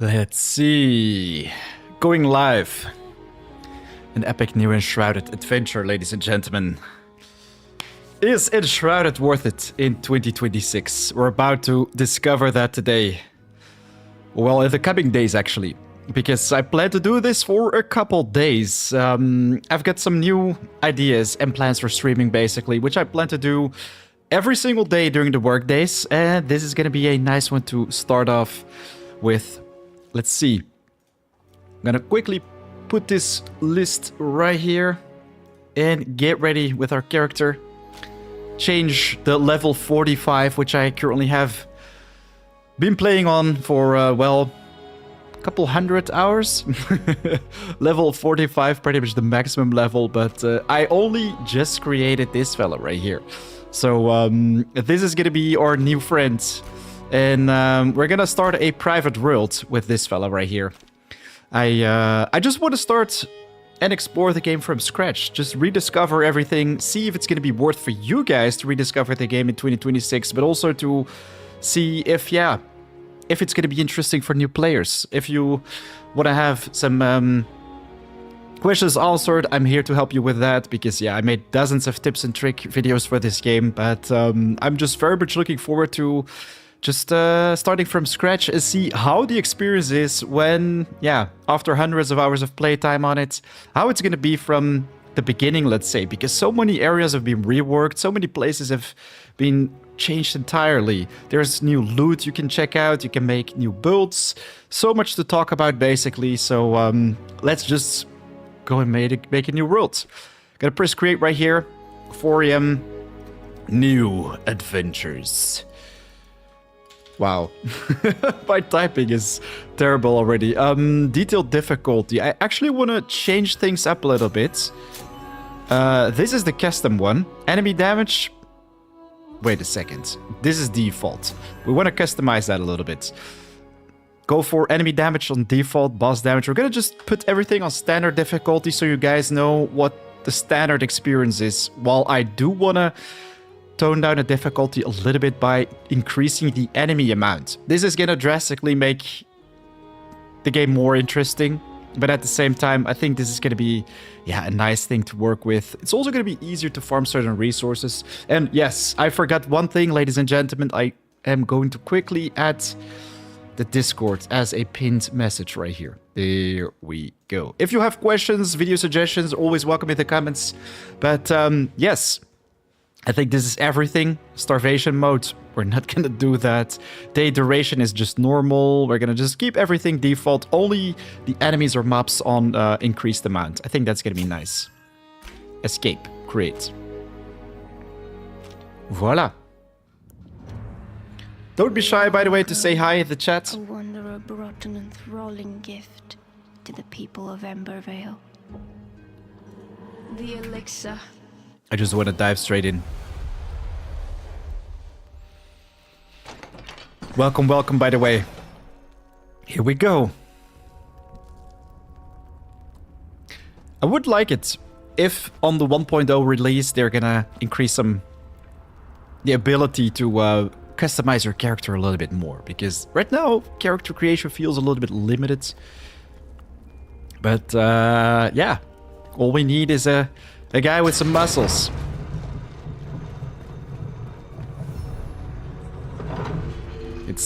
Let's see. Going live. An epic new Enshrouded adventure, ladies and gentlemen. Is Enshrouded worth it in 2026? We're about to discover that today. Well, in the coming days, actually. Because I plan to do this for a couple days. I've got some new ideas and plans for streaming, basically, which I plan to do every single day during the work days. And this is going to be a nice one to start off with. Let's see. I'm going to quickly put this list right here and get ready with our character. Change the level 45, which I currently have been playing on for, well, a couple hundred hours. Level 45, pretty much the maximum level, but I only just created this fella right here. So this is going to be our new friend. And we're going to start a private world with this fella right here. I just want to start and explore the game from scratch. Just rediscover everything. See if it's going to be worth for you guys to rediscover the game in 2026. But also to see if, yeah, if it's going to be interesting for new players. If you want to have some questions answered, I'm here to help you with that. Because, yeah, I made dozens of tips and trick videos for this game. But I'm just very much looking forward to just starting from scratch and see how the experience is when, yeah, after hundreds of hours of playtime on it, how it's going to be from the beginning, let's say, because so many areas have been reworked, so many places have been changed entirely. There's new loot you can check out, you can make new builds, so much to talk about basically, so let's just go and make a new world. Gonna press create right here, 4 AM, new adventures. Wow, my typing is terrible already. Detailed difficulty. I actually want to change things up a little bit. This is the custom one. Enemy damage. Wait a second. This is default. We want to customize that a little bit. Go for enemy damage on default, boss damage. We're going to just put everything on standard difficulty so you guys know what the standard experience is. While I do want to tone down the difficulty a little bit by increasing the enemy amount. This is gonna drastically make the game more interesting, but at the same time, I think this is gonna be, yeah, a nice thing to work with. It's also gonna be easier to farm certain resources. And yes, I forgot one thing, ladies and gentlemen. I am going to quickly add the Discord as a pinned message right here. There we go. If you have questions, video suggestions, always welcome in the comments. But yes, I think this is everything. Starvation mode, we're not gonna do that. Day duration is just normal. We're gonna just keep everything default. Only the enemies or mobs on increased amount. I think that's gonna be nice. Escape, create. Voila. Don't be shy, by the way, to say hi in the chat. A wanderer brought an enthralling gift to the people of Embervale. The elixir. I just want to dive straight in. Welcome, welcome, by the way. Here we go. I would like it if on the 1.0 release they're gonna increase the ability to customize your character a little bit more. Because right now, character creation feels a little bit limited. But yeah, all we need is a guy with some muscles.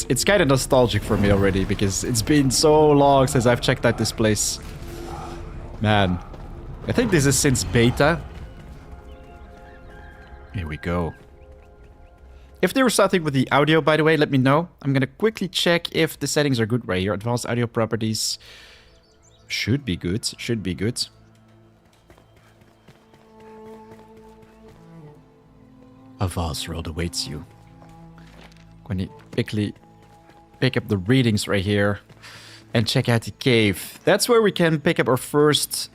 It's kind of nostalgic for me already because it's been so long since I've checked out this place. Man, I think this is since beta. Here we go. If there was something with the audio, by the way, let me know. I'm gonna quickly check if the settings are good right here. Advanced audio properties. Should be good, should be good. A vast world awaits you. Going to quickly pick up the readings right here and check out the cave. That's where we can pick up our first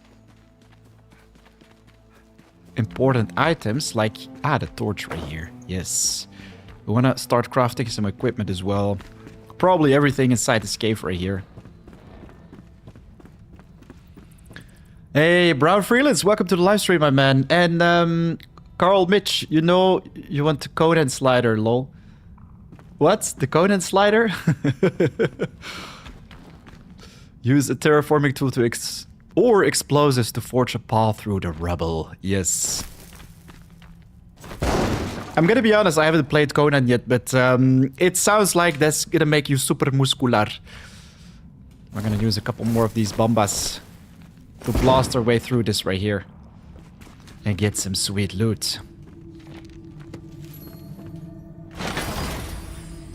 important items, like the torch right here. Yes, we want to start crafting some equipment as well. Probably everything inside this cave right here. Hey, Brown Freelance, welcome to the live stream, my man. And Carl Mitch, you know you want the Conan slider, lol. What? The Conan slider? Use a terraforming tool to or explosives to forge a path through the rubble. Yes. I'm gonna be honest, I haven't played Conan yet, but it sounds like that's gonna make you super muscular. We're gonna use a couple more of these bombas to blast our way through this right here. And get some sweet loot.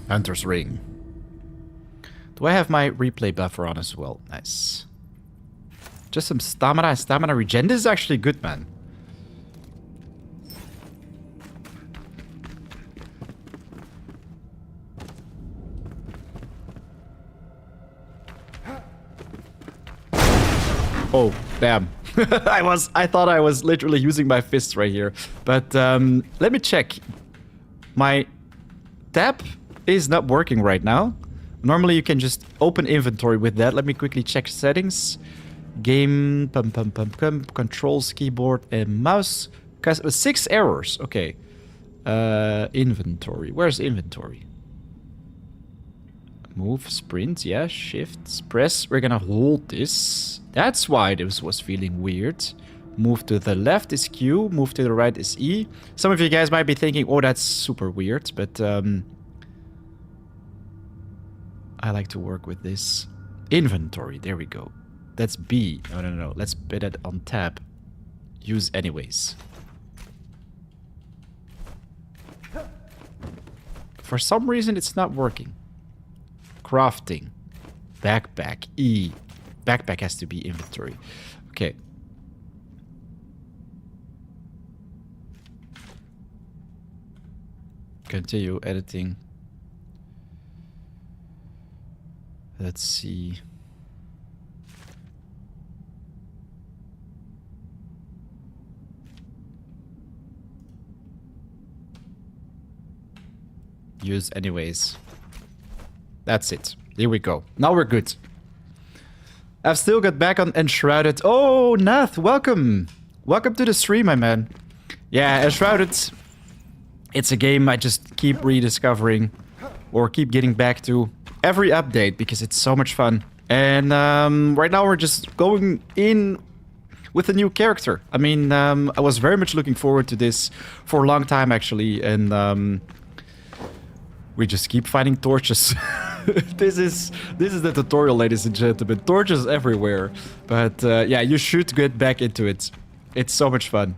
Hunter's Ring. Do I have my replay buffer on as well? Nice. Just some stamina and stamina regen. This is actually good, man. Oh, damn. I thought I was literally using my fists right here. But let me check. My tab is not working right now. Normally you can just open inventory with that. Let me quickly check settings. Game, controls, keyboard, and mouse. 6 errors. Okay. Inventory. Where's inventory? Move, sprint, yeah, shift, press. We're gonna hold this. That's why this was feeling weird. Move to the left is Q, move to the right is E. Some of you guys might be thinking, oh, that's super weird, but I like to work with this. Inventory, there we go. That's B. No. Let's put it on tab. Use anyways. For some reason, it's not working. Crafting. Backpack. E. Backpack has to be inventory. Okay. Continue editing. Let's see. Use anyways. That's it. Here we go. Now we're good. I've still got back on Enshrouded. Oh, Nath, welcome. Welcome to the stream, my man. Yeah, Enshrouded. It's a game I just keep rediscovering or keep getting back to every update because it's so much fun. And right now we're just going in with a new character. I mean, I was very much looking forward to this for a long time, actually. And we just keep finding torches. This is the tutorial, ladies and gentlemen. Torches everywhere. But yeah, you should get back into it. It's so much fun.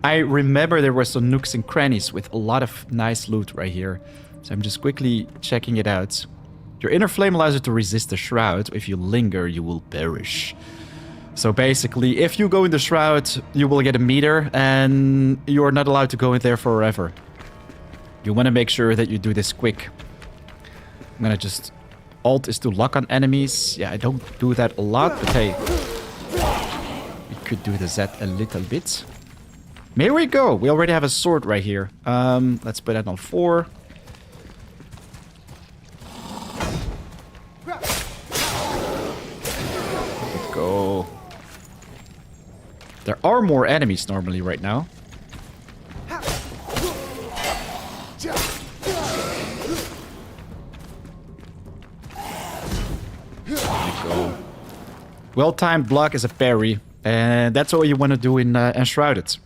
I remember there were some nooks and crannies with a lot of nice loot right here. So I'm just quickly checking it out. Your inner flame allows you to resist the shroud. If you linger, you will perish. So basically, if you go in the shroud, you will get a meter and you are not allowed to go in there forever. You want to make sure that you do this quick. I'm gonna just... Alt is to lock on enemies. Yeah, I don't do that a lot, but hey. We could do the Z a little bit. Here we go. We already have a sword right here. Let's put that on 4. Let's go. There are more enemies normally right now. Well-timed block is a parry, and that's all you want to do in Enshrouded.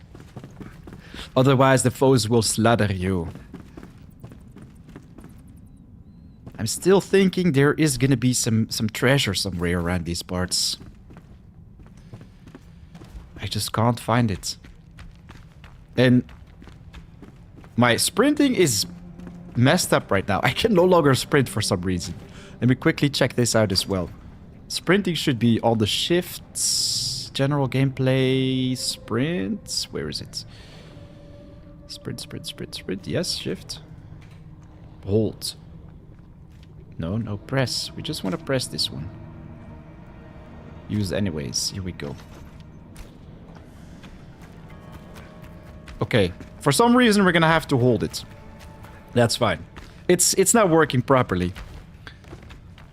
Otherwise, the foes will slaughter you. I'm still thinking there is going to be some treasure somewhere around these parts. I just can't find it. And my sprinting is messed up right now. I can no longer sprint for some reason. Let me quickly check this out as well. Sprinting should be all the shifts, general gameplay, sprint. Where is it? Sprint. Yes, shift. Hold. No, press. We just want to press this one. Use anyways. Here we go. Okay. For some reason, we're going to have to hold it. That's fine. It's not working properly.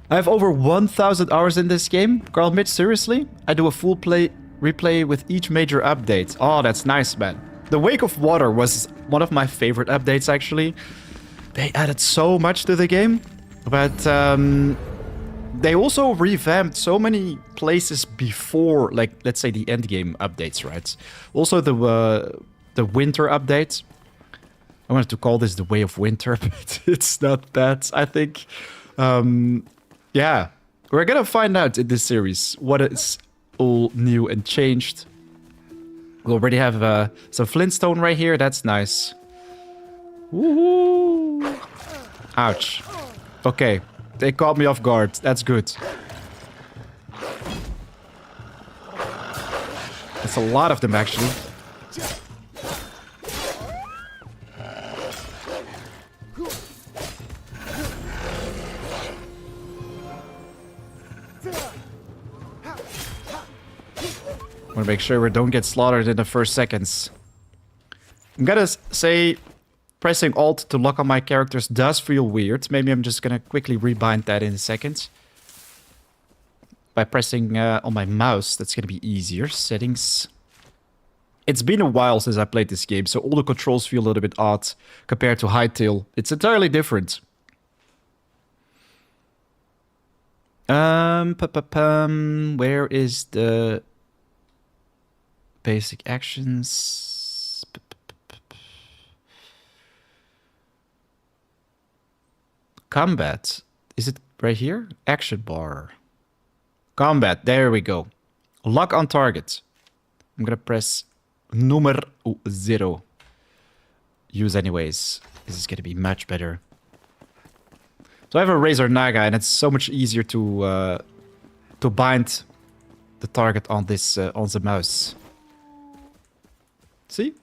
I have over 1,000 hours in this game. Carl Mitch, seriously? I do a full replay with each major update. Oh, that's nice, man. The Wake of Water was one of my favorite updates, actually. They added so much to the game. But they also revamped so many places before, like, let's say the Endgame updates, right? Also the winter update. I wanted to call this the Way of Winter, but it's not that, I think. Yeah, we're gonna find out in this series what is all new and changed. We already have some flintstone right here. That's nice. Woohoo! Ouch. Okay, they caught me off guard. That's good. That's a lot of them, actually. I want to make sure we don't get slaughtered in the first seconds. I'm gonna say pressing Alt to lock on my characters does feel weird. Maybe I'm just gonna quickly rebind that in a second. By pressing on my mouse, that's gonna be easier. Settings. It's been a while since I played this game, so all the controls feel a little bit odd compared to Hytale. It's entirely different. Where is the basic actions? Combat. Is it right here? Action bar. Combat. There we go. Lock on target. I'm gonna press number 0. Use anyways. This is gonna be much better. So I have a Razor Naga, and it's so much easier to bind the target on this on the mouse. See?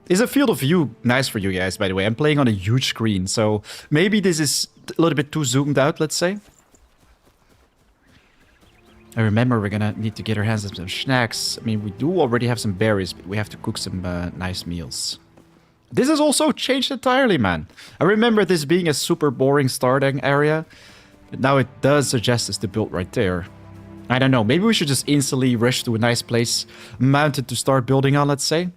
Is a field of view nice for you guys, by the way? I'm playing on a huge screen, so maybe this is a little bit too zoomed out, let's say. I remember we're gonna need to get our hands on some snacks. I mean, we do already have some berries, but we have to cook some nice meals. This has also changed entirely, man. I remember this being a super boring starting area, but now it does suggest us to build right there. I don't know, maybe we should just instantly rush to a nice place, mounted to start building on, let's say.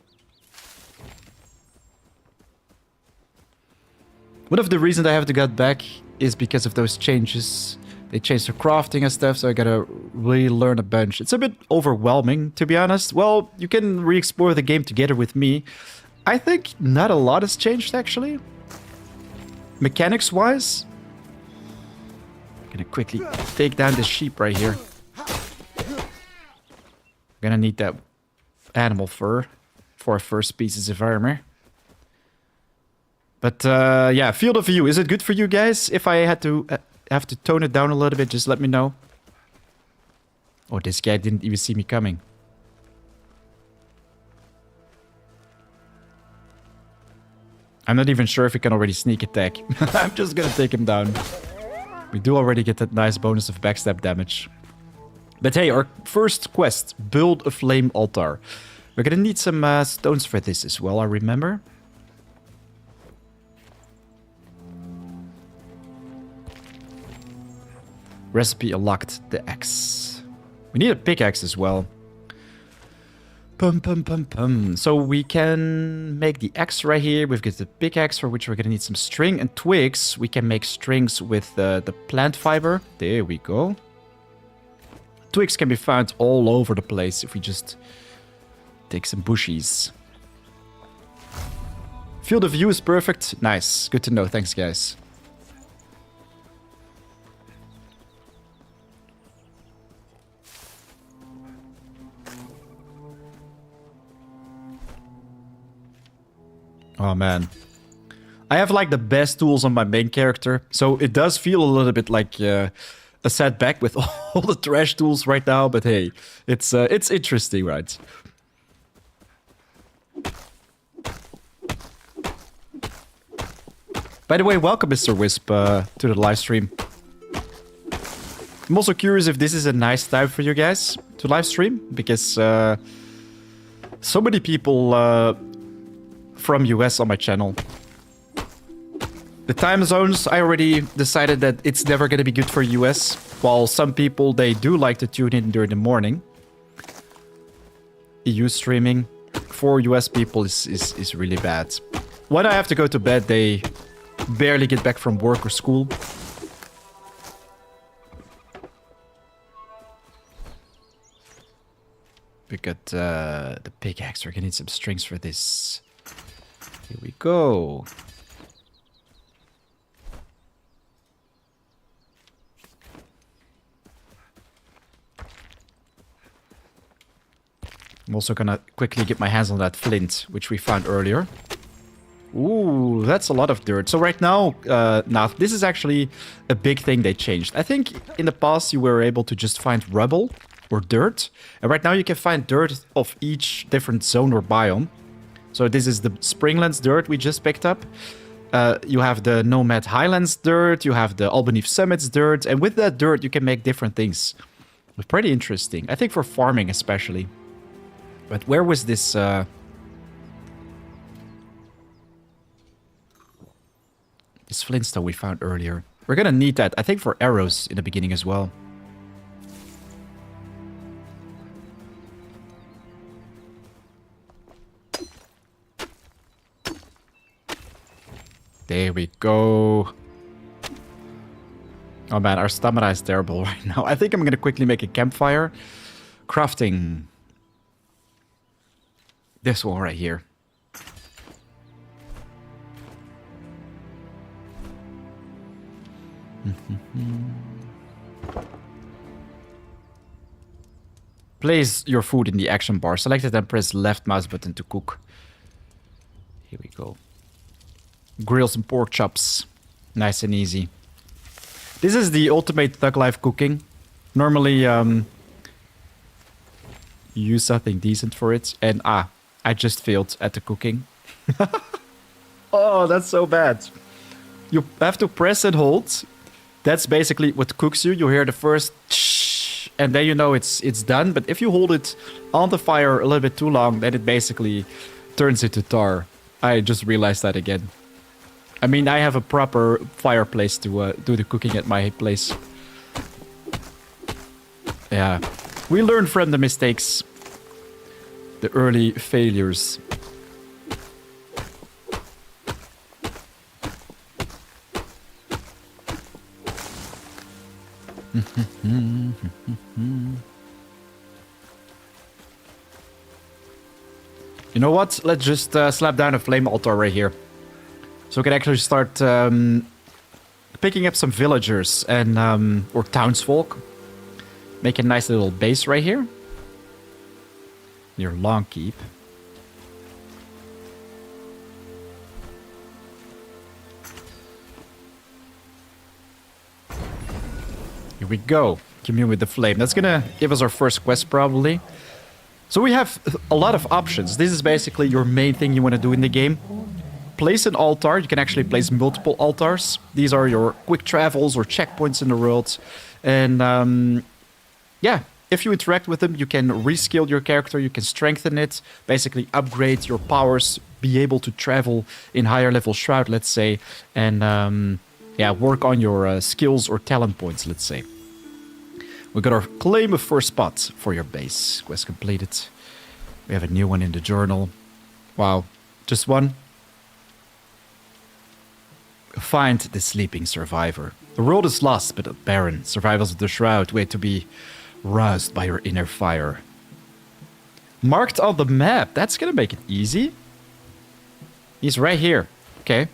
One of the reasons I have to get back is because of those changes. They changed the crafting and stuff, so I gotta really learn a bunch. It's a bit overwhelming, to be honest. Well, you can re-explore the game together with me. I think not a lot has changed, actually. Mechanics-wise. Gonna quickly take down this sheep right here. Gonna need that animal fur for our first pieces of armor. But yeah, field of view. Is it good for you guys? If I had to have to tone it down a little bit, just let me know. Oh, this guy didn't even see me coming. I'm not even sure if he can already sneak attack. I'm just gonna take him down. We do already get that nice bonus of backstab damage. But hey, our first quest, build a flame altar. We're gonna need some stones for this as well, I remember. Recipe unlocked, the axe. We need a pickaxe as well. So we can make the axe right here. We've got the pickaxe, for which we're gonna need some string and twigs. We can make strings with the plant fiber. There we go. Twigs can be found all over the place if we just take some bushies. Field of view is perfect. Nice. Good to know. Thanks, guys. Oh, man. I have, like, the best tools on my main character, so it does feel a little bit like a setback with all the trash tools right now, but hey, it's interesting, right? By the way, welcome, Mr. Wisp, to the live stream. I'm also curious if this is a nice time for you guys to live stream, because so many people from US on my channel. The time zones, I already decided that it's never going to be good for US, while some people, they do like to tune in during the morning. EU streaming for US people is really bad. When I have to go to bed, they barely get back from work or school. We got the pickaxe. We're gonna need some strings for this. Here we go. I'm also gonna quickly get my hands on that flint, which we found earlier. Ooh, that's a lot of dirt. So right now, this is actually a big thing they changed. I think in the past you were able to just find rubble or dirt. And right now you can find dirt of each different zone or biome. So this is the Springlands dirt we just picked up. You have the Nomad Highlands dirt. You have the Albanese Summits dirt. And with that dirt, you can make different things. It's pretty interesting. I think for farming especially. But where was this... this flintstone we found earlier. We're gonna need that, I think, for arrows in the beginning as well. There we go. Oh man, our stamina is terrible right now. I think I'm gonna quickly make a campfire. Crafting. This one right here. Place your food in the action bar. Select it and press left mouse button to cook. Here we go. Grill some pork chops. Nice and easy. This is the ultimate thug life cooking. Normally, use something decent for it. And I just failed at the cooking. Oh, that's so bad. You have to press and hold. That's basically what cooks you. You hear the first shh, and then you know it's done. But if you hold it on the fire a little bit too long, then it basically turns into tar. I just realized that again. I mean, I have a proper fireplace to do the cooking at my place. Yeah. We learn from the mistakes. The early failures. You know what? Let's just slap down a flame altar right here. So we can actually start picking up some villagers and or townsfolk. Make a nice little base right here. Near Long Keep. Here we go. Commune with the flame. That's gonna give us our first quest probably. So we have a lot of options. This is basically your main thing you want to do in the game. Place an altar. You can actually place multiple altars. These are your quick travels or checkpoints in the world. And yeah, if you interact with them, you can reskill your character. You can strengthen it. Basically upgrade your powers. Be able to travel in higher level Shroud, let's say. And yeah, work on your skills or talent points, let's say. We got our claim of first spot for your base. Quest completed. We have a new one in the journal. Wow. Just one. Find the sleeping survivor. The world is lost but barren. Survivors of the Shroud wait to be roused by your inner fire. Marked on the map. That's gonna make it easy. He's right here. Okay.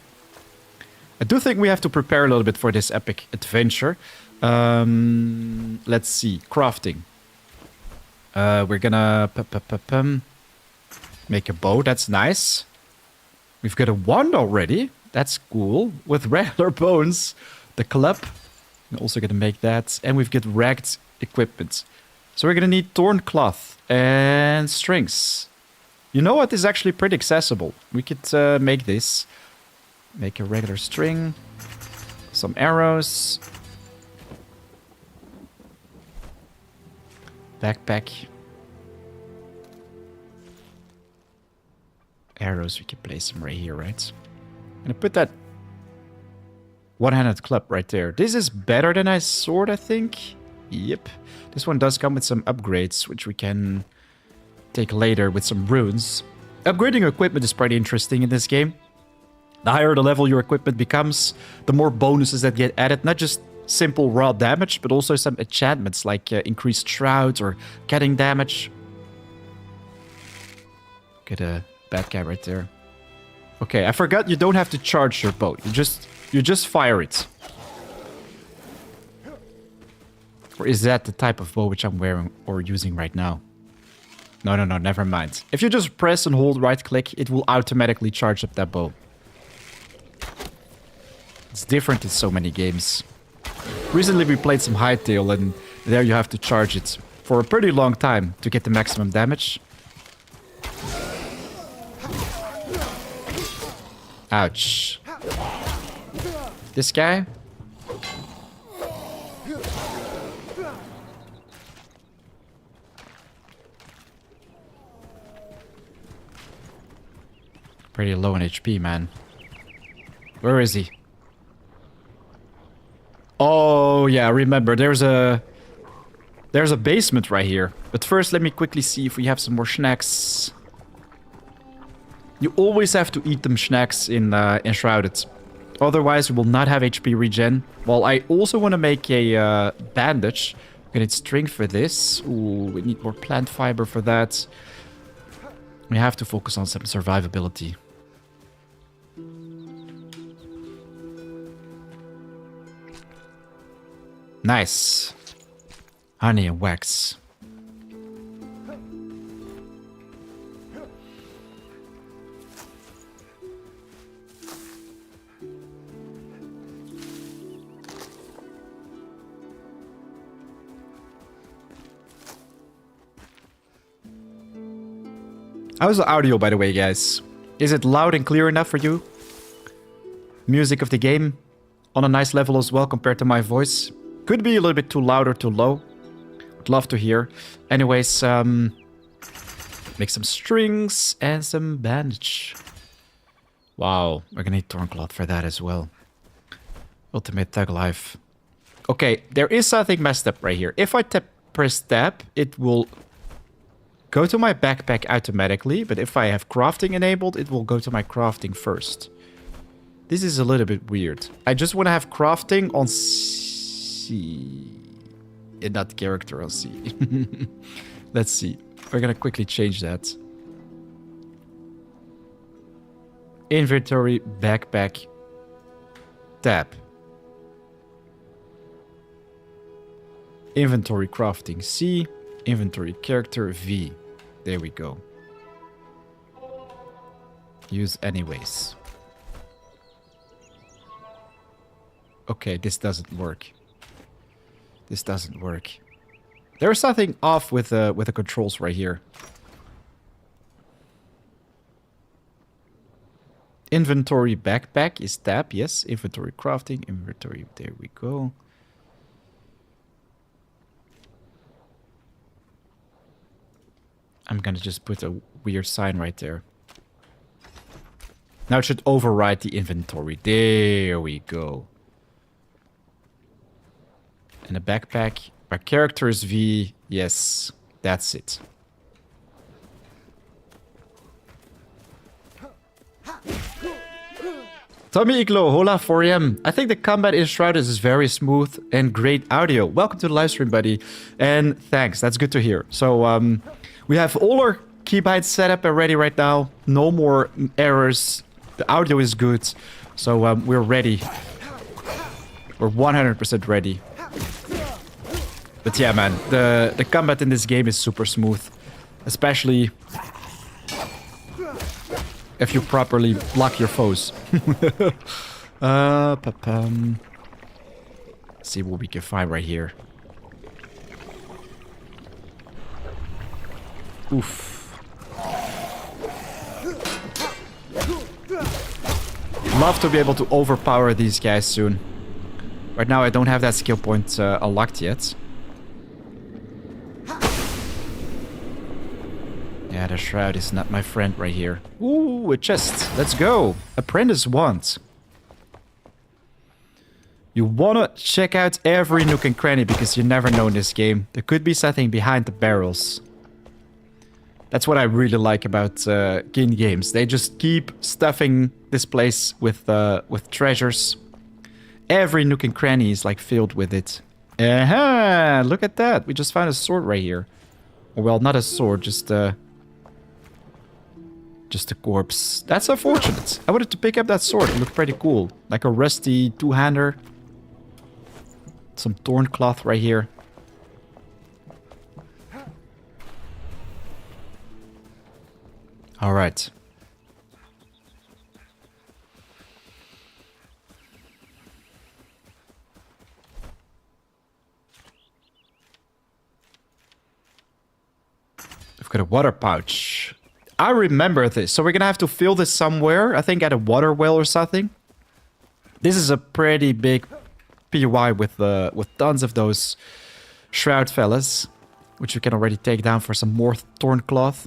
I do think we have to prepare a little bit for this epic adventure. Let's see. Crafting. We're gonna make a bow. That's nice. We've got a wand already. That's cool. With regular bones. The club. We're also gonna make that. And we've got ragged equipment. So we're gonna need torn cloth and strings. You know what? This is actually pretty accessible. We could make this. Make a regular string. Some arrows. Backpack. Arrows, we can place them right here, right? I'm gonna put that one-handed club right there. This is better than a sword, I think. Yep. This one does come with some upgrades, which we can take later with some runes. Upgrading equipment is pretty interesting in this game. The higher the level your equipment becomes, the more bonuses that get added. Not just simple raw damage, but also some enchantments like increased shrouds or cutting damage. Get a bad guy right there. Okay, I forgot you don't have to charge your bow. You just fire it. Or is that the type of bow which I'm wearing or using right now? No, never mind. If you just press and hold right click, it will automatically charge up that bow. It's different in so many games. Recently we played some Hightail and there you have to charge it for a pretty long time to get the maximum damage. Ouch. This guy? Pretty low on HP, man. Where is he? Oh, yeah, remember, there's a basement right here. But first, let me quickly see if we have some more snacks. You always have to eat them snacks in Enshrouded. Otherwise, you will not have HP regen. Well, I also want to make a bandage. We need string for this. Ooh, we need more plant fiber for that. We have to focus on some survivability. Nice. Honey and wax. How's the audio, by the way, guys? Is it loud and clear enough for you? Music of the game on a nice level as well compared to my voice. Could be a little bit too loud or too low. Would love to hear. Anyways, make some strings and some bandage. Wow, we're gonna need Thorncloth for that as well. Ultimate Thug Life. Okay, there is something messed up right here. If I press tab, it will go to my backpack automatically. But if I have crafting enabled, it will go to my crafting first. This is a little bit weird. I just want to have crafting on C. In that character on C. Let's see. We're gonna quickly change that. Inventory, backpack, tab. Inventory crafting C. Inventory character V. There we go. Use anyways. Okay, this doesn't work. This doesn't work. There's something off with the controls right here. Inventory backpack is tab, yes. Inventory crafting, inventory, there we go. I'm gonna just put a weird sign right there. Now it should override the inventory. There we go. And a backpack. My character is V. Yes, that's it. Tommy Iglo, hola 4am. I think the combat in Enshrouded is very smooth and great audio. Welcome to the live stream, buddy. And thanks, that's good to hear. So, we have all our keybinds set up and ready right now. No more errors. The audio is good. So, we're ready. We're 100% ready. But yeah, man, the combat in this game is super smooth. Especially if you properly block your foes. See what we can find right here. Oof. Love to be able to overpower these guys soon. Right now I don't have that skill point unlocked yet. Yeah, the shroud is not my friend right here. Ooh, a chest. Let's go. Apprentice wand. You wanna check out every nook and cranny because you never know in this game. There could be something behind the barrels. That's what I really like about King games. They just keep stuffing this place with treasures. Every nook and cranny is like filled with it. Aha! Look at that. We just found a sword right here. Well, not a sword, just a corpse. That's unfortunate. I wanted to pick up that sword. It looked pretty cool. Like a rusty two-hander. Some torn cloth right here. All right. We've got a water pouch. I remember this. So we're gonna have to fill this somewhere. I think at a water well or something. This is a pretty big POI with tons of those shroud fellas, which we can already take down for some more torn cloth.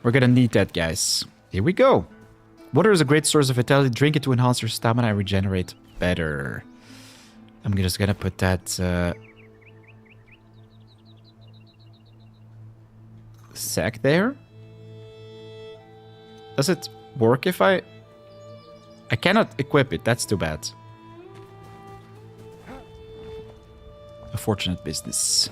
We're gonna need that, guys. Here we go. Water is a great source of vitality. Drink it to enhance your stamina and regenerate better. I'm just gonna put that sack there. Does it work if I cannot equip it? That's too bad. Unfortunate business.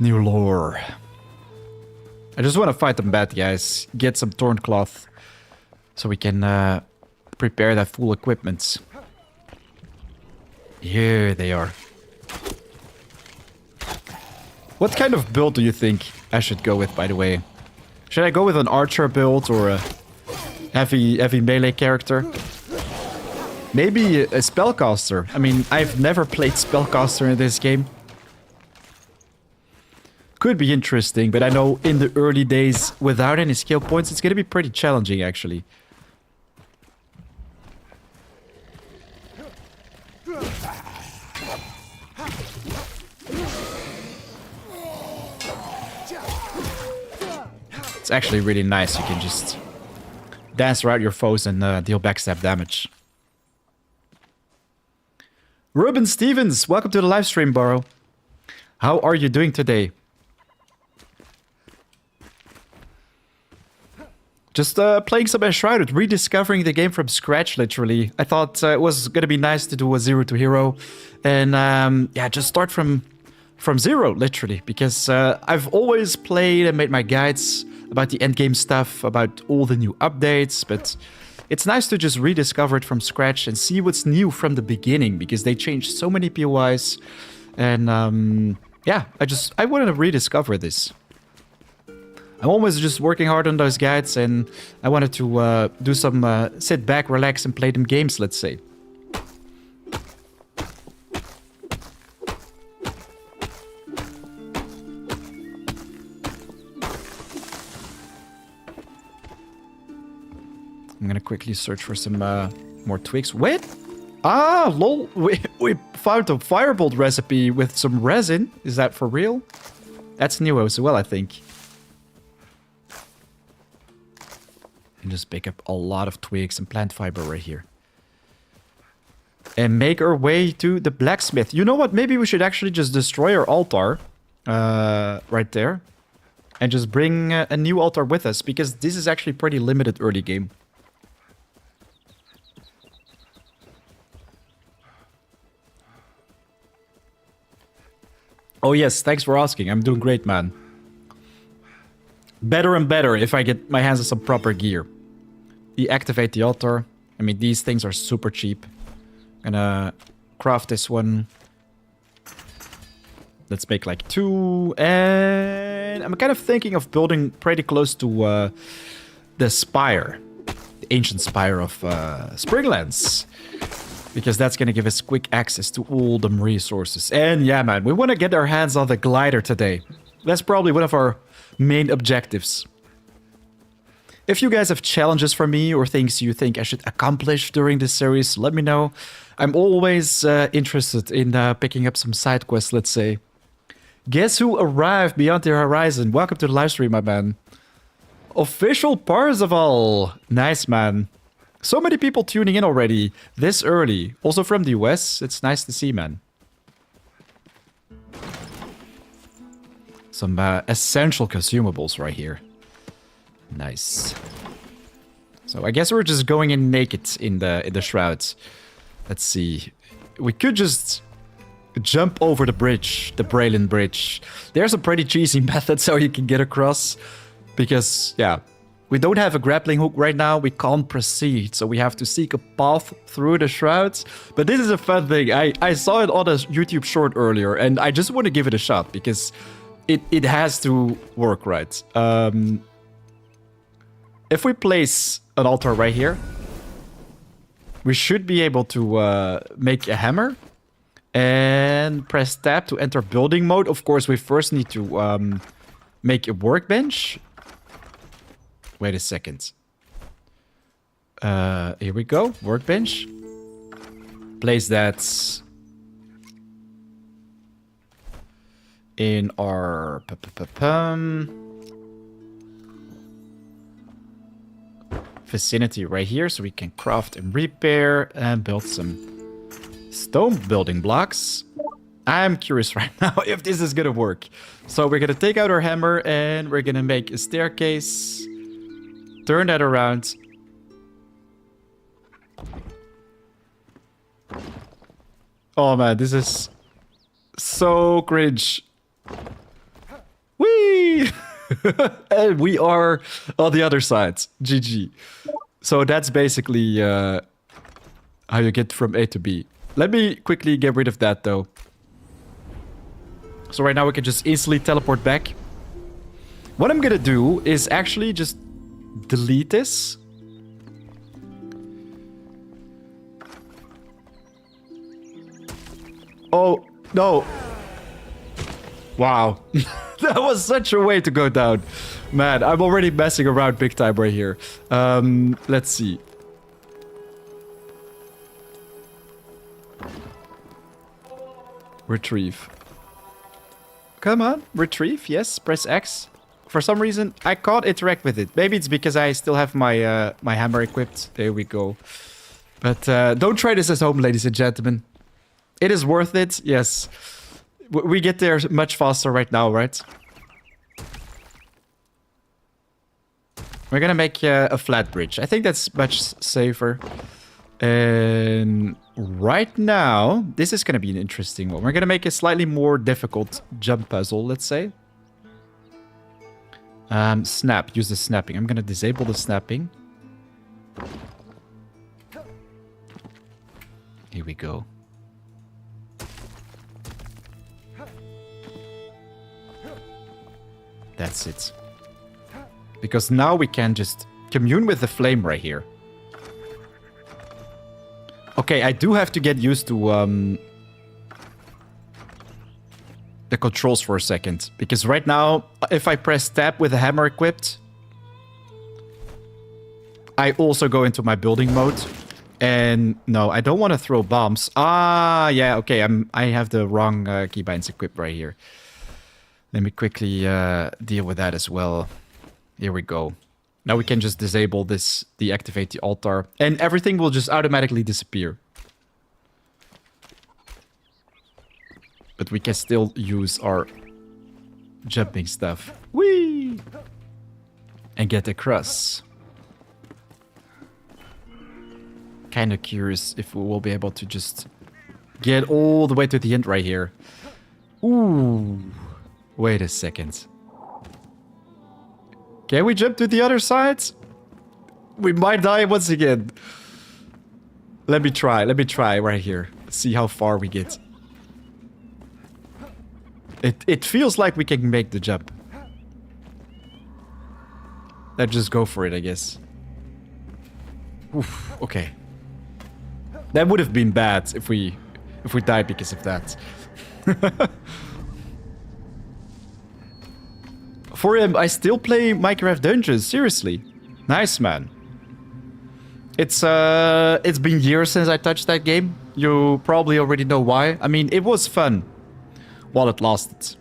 New lore. I just want to fight them bad guys. Get some torn cloth. So we can prepare that full equipment. Here they are. What kind of build do you think I should go with, by the way? Should I go with an archer build or a heavy melee character? Maybe a spellcaster. I mean, I've never played spellcaster in this game. Could be interesting, but I know in the early days, without any skill points, it's going to be pretty challenging, actually. It's actually really nice. You can just dance around your foes and deal backstab damage. Ruben Stevens, welcome to the live stream, Burrow. How are you doing today? Just playing some Enshrouded, rediscovering the game from scratch, literally. I thought it was gonna be nice to do a 0 to hero. And yeah, just start from zero, literally. Because I've always played and made my guides about the endgame stuff, about all the new updates. But it's nice to just rediscover it from scratch and see what's new from the beginning. Because they changed so many POIs. And yeah, I wanted to rediscover this. I'm always just working hard on those guides, and I wanted to do some sit back, relax, and play them games, let's say. I'm gonna quickly search for some more twigs. Wait! Ah, lol! We found a firebolt recipe with some resin. Is that for real? That's new as well, I think. And just pick up a lot of twigs and plant fiber right here. And make our way to the blacksmith. You know what? Maybe we should actually just destroy our altar. Right there. And just bring a new altar with us. Because this is actually pretty limited early game. Oh yes, thanks for asking. I'm doing great, man. Better and better if I get my hands on some proper gear. Deactivate the altar. I mean, these things are super cheap. I'm gonna craft this one. Let's make like 2. And I'm kind of thinking of building pretty close to the Spire. The ancient Spire of Springlands. Because that's gonna give us quick access to all the resources. And yeah, man, we want to get our hands on the glider today. That's probably one of our main objectives. If you guys have challenges for me or things you think I should accomplish during this series, let me know. I'm always interested in picking up some side quests, let's say. Guess who arrived beyond the horizon? Welcome to the live stream, my man. Official Parzival. Nice, man. So many people tuning in already this early. Also from the US. It's nice to see, man. Some essential consumables right here. Nice. So I guess we're just going in naked in the shrouds. Let's see. We could just jump over the bridge, the Braylon Bridge. There's a pretty cheesy method so you can get across. Because, yeah, we don't have a grappling hook right now. We can't proceed. So we have to seek a path through the shrouds. But this is a fun thing. I saw it on a YouTube short earlier. And I just want to give it a shot. Because it has to work right. If we place an altar right here, we should be able to make a hammer. And press tab to enter building mode. Of course, we first need to make a workbench. Wait a second. Here we go. Workbench. Place that in our vicinity right here. So we can craft and repair and build some stone building blocks. I'm curious right now if this is gonna work. So we're gonna take out our hammer and we're gonna make a staircase. Turn that around. Oh man, this is so cringe. Whee! And we are on the other side. GG. So that's basically how you get from A to B. Let me quickly get rid of that though. So right now we can just easily teleport back. What I'm gonna do is actually just delete this. Oh, no. Wow. That was such a way to go down. Man, I'm already messing around big time right here. Let's see. Retrieve. Come on, retrieve. Yes, press X. For some reason, I can't interact with it. Maybe it's because I still have my my hammer equipped. There we go. But don't try this at home, ladies and gentlemen. It is worth it. Yes. We get there much faster right now, right? We're gonna make a flat bridge. I think that's much safer. And right now, this is gonna be an interesting one. We're gonna make a slightly more difficult jump puzzle, let's say. Snap. Use the snapping. I'm gonna disable the snapping. Here we go. That's it. Because now we can just commune with the flame right here. Okay, I do have to get used to the controls for a second. Because right now, if I press tab with the hammer equipped, I also go into my building mode. And no, I don't want to throw bombs. Ah, yeah, okay, I have the wrong keybinds equipped right here. Let me quickly deal with that as well. Here we go. Now we can just disable this, deactivate the altar, and everything will just automatically disappear. But we can still use our jumping stuff. Whee! And get across. Kind of curious if we will be able to just get all the way to the end right here. Ooh. Wait a second. Can we jump to the other side? We might die once again. Let me try right here. See how far we get. It feels like we can make the jump. Let's just go for it, I guess. Oof, okay. That would have been bad if we died because of that. For him, I still play Minecraft Dungeons, seriously. Nice, man. It's been years since I touched that game. You probably already know why. I mean, it was fun while it lasted.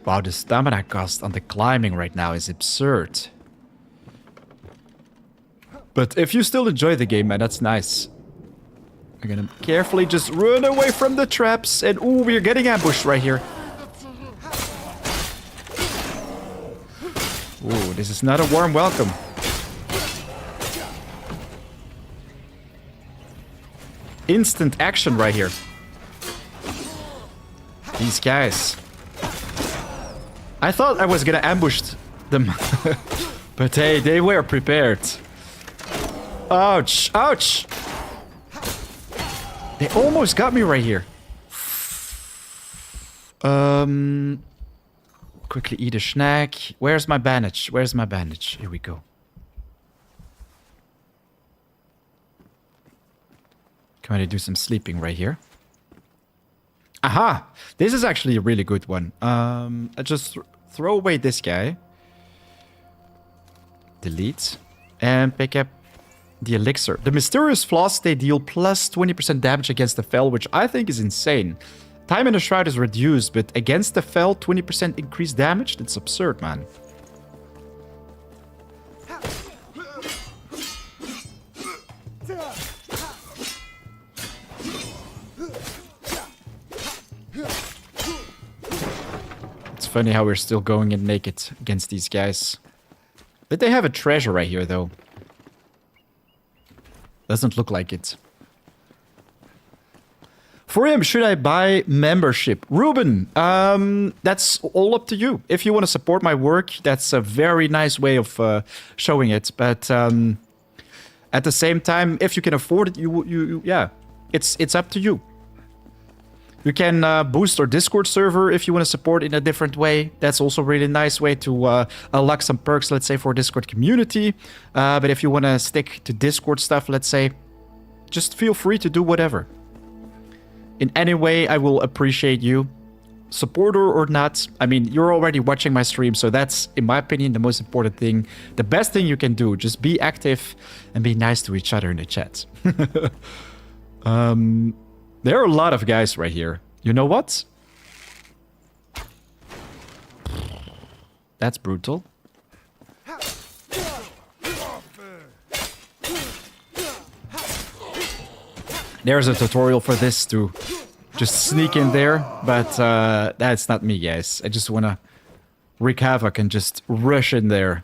Wow, the stamina cost on the climbing right now is absurd. But if you still enjoy the game, man, that's nice. We're gonna carefully just run away from the traps. And ooh, we're getting ambushed right here. Ooh, this is not a warm welcome. Instant action right here. These guys. I thought I was gonna ambush them. But hey, they were prepared. Ouch! Ouch! They almost got me right here. Quickly eat a snack. Where's my bandage? Where's my bandage? Here we go. Can I do some sleeping right here? Aha! This is actually a really good one. I just throw away this guy. Delete. And pick up the elixir. The mysterious flaws, they deal plus 20% damage against the fel, which I think is insane. Time in the shroud is reduced, but against the fel, 20% increased damage? That's absurd, man. It's funny how we're still going in naked against these guys. But they have a treasure right here, though. Doesn't look like it. For him, should I buy membership? Ruben, that's all up to you. If you want to support my work, that's a very nice way of showing it. But at the same time, if you can afford it, yeah, it's up to you. You can boost our Discord server if you want to support in a different way. That's also a really nice way to unlock some perks, let's say, for Discord community. But if you want to stick to Discord stuff, let's say, just feel free to do whatever. In any way, I will appreciate you. Supporter or not. I mean, you're already watching my stream, so that's, in my opinion, the most important thing. The best thing you can do. Just be active and be nice to each other in the chat. There are a lot of guys right here. You know what? That's brutal. There's a tutorial for this to just sneak in there, but that's not me, guys. I just want to wreak havoc and just rush in there.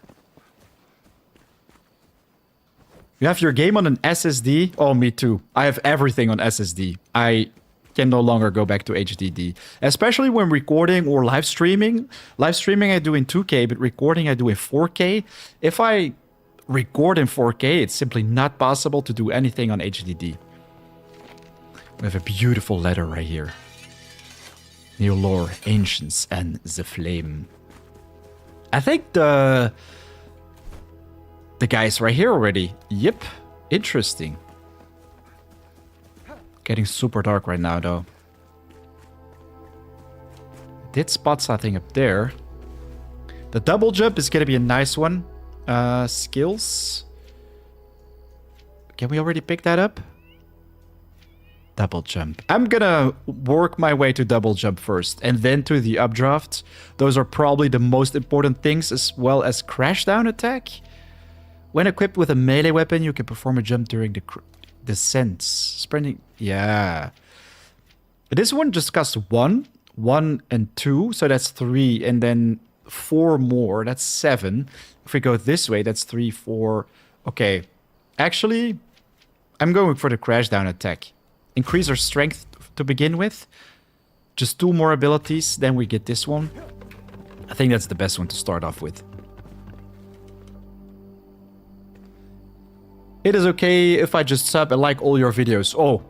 You have your game on an SSD? Oh, me too. I have everything on SSD. I can no longer go back to HDD. Especially when recording or live streaming. Live streaming I do in 2K, but recording I do in 4K. If I record in 4K, it's simply not possible to do anything on HDD. We have a beautiful letter right here. New lore, ancients, and the flame. I think the guys right here already. Yep. Interesting. Getting super dark right now, though. Did spot something up there. The double jump is gonna be a nice one. Skills. Can we already pick that up? Double jump. I'm gonna work my way to double jump first, and then to the updraft. Those are probably the most important things, as well as crash down attack. When equipped with a melee weapon, you can perform a jump during the descent. Sprinting. Yeah. This one just costs 1 and 2, so that's 3, and then 4 more. That's 7. If we go this way, that's 3, 4. Okay. Actually, I'm going for the crash down attack. Increase our strength to begin with. Just 2 more abilities, then we get this one. I think that's the best one to start off with. It is okay if I just sub and like all your videos. Oh,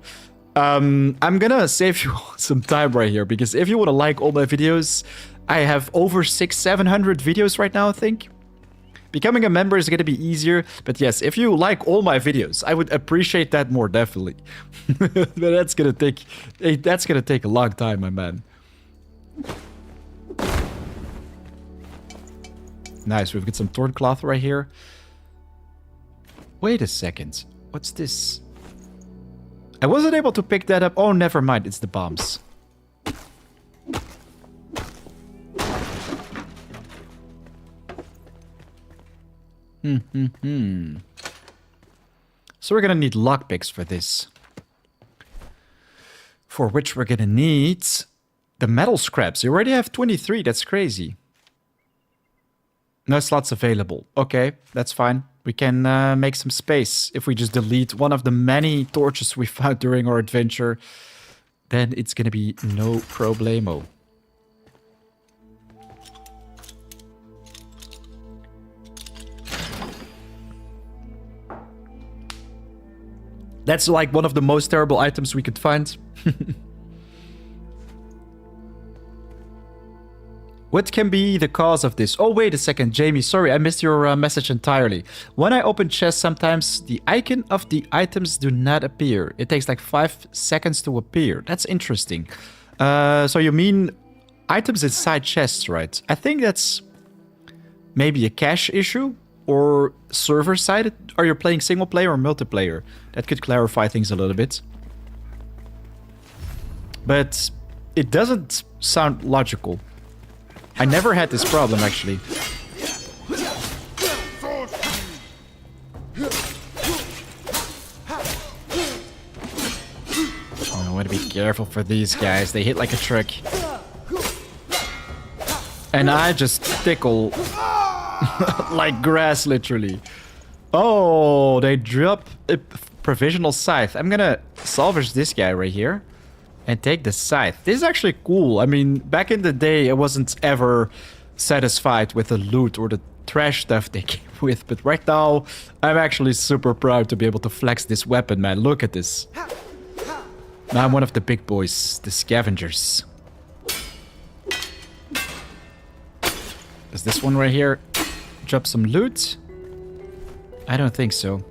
I'm gonna save you some time right here, because if you want to like all my videos, I have over 600-700 videos right now, I think. Becoming a member is gonna be easier, but yes, if you like all my videos, I would appreciate that more, definitely. But that's gonna take a long time, my man. Nice, we've got some thorn cloth right here. Wait a second. What's this? I wasn't able to pick that up. Oh, never mind. It's the bombs. So we're gonna need lockpicks for this. For which we're gonna need the metal scraps. You already have 23, that's crazy. No slots available. Okay, that's fine. We can make some space. If we just delete one of the many torches we found during our adventure, then it's gonna be no problemo. That's like one of the most terrible items we could find. What can be the cause of this? Oh, wait a second, Jamie. Sorry, I missed your message entirely. When I open chests, sometimes the icon of the items do not appear. It takes like 5 seconds to appear. That's interesting. So you mean items inside chests, right? I think that's maybe a cache issue or server-side. Are you playing single player or multiplayer? That could clarify things a little bit. But it doesn't sound logical. I never had this problem, actually. Oh, I want to be careful for these guys. They hit like a truck. And I just tickle like grass, literally. Oh, they drop a provisional scythe. I'm gonna salvage this guy right here. And take the scythe. This is actually cool. I mean, back in the day, I wasn't ever satisfied with the loot or the trash stuff they came with. But right now, I'm actually super proud to be able to flex this weapon, man. Look at this. Now I'm one of the big boys, the scavengers. Does this one right here drop some loot? I don't think so.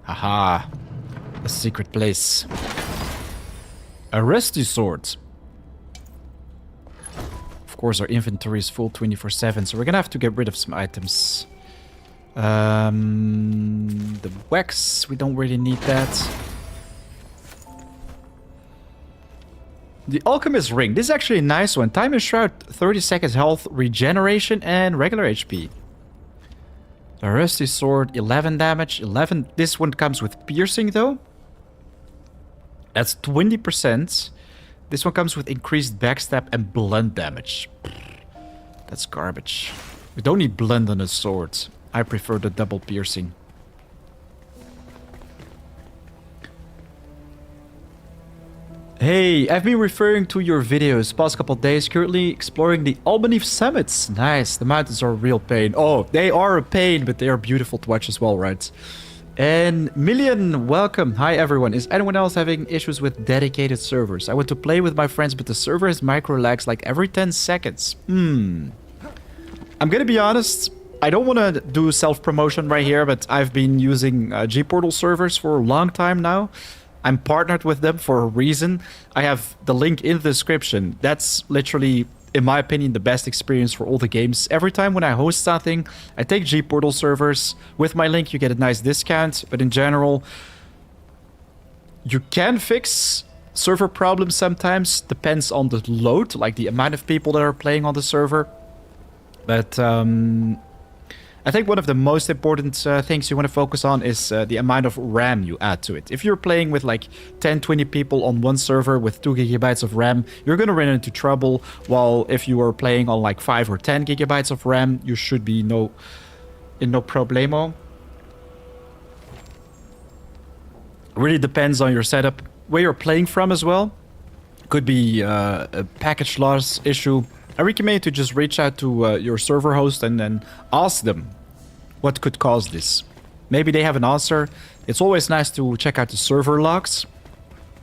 Aha. A secret place. A rusty sword. Of course, our inventory is full 24/7, so we're gonna have to get rid of some items. The wax, we don't really need that. The Alchemist Ring. This is actually a nice one. Time Enshrouded, 30 seconds health, regeneration, and regular HP. The Rusty Sword, 11 damage. 11. This one comes with piercing, though. That's 20%. This one comes with increased backstab and blunt damage. That's garbage. We don't need blunt on a sword. I prefer the double piercing. Hey, I've been referring to your videos past couple days, currently exploring the Albany summits. Nice, the mountains are a real pain. Oh, they are a pain, but they are beautiful to watch as well, right? And Million, welcome. Hi everyone. Is anyone else having issues with dedicated servers? I want to play with my friends, but the server has micro lags like every 10 seconds. I'm gonna be honest, I don't want to do self-promotion right here, but I've been using G-Portal servers for a long time now. I'm partnered with them for a reason. I have the link in the description. That's literally, in my opinion, the best experience for all the games. Every time when I host something, I take G-Portal servers. With my link, you get a nice discount. But in general, you can fix server problems sometimes. Depends on the load, like the amount of people that are playing on the server. But I think one of the most important things you want to focus on is the amount of RAM you add to it. If you're playing with like 10, 20 people on one server with 2 gigabytes of RAM, you're going to run into trouble. While if you are playing on like 5 or 10 gigabytes of RAM, you should be in no problemo. Really depends on your setup, where you're playing from as well. Could be a package loss issue. I recommend you to just reach out to your server host and then ask them what could cause this. Maybe they have an answer. It's always nice to check out the server logs.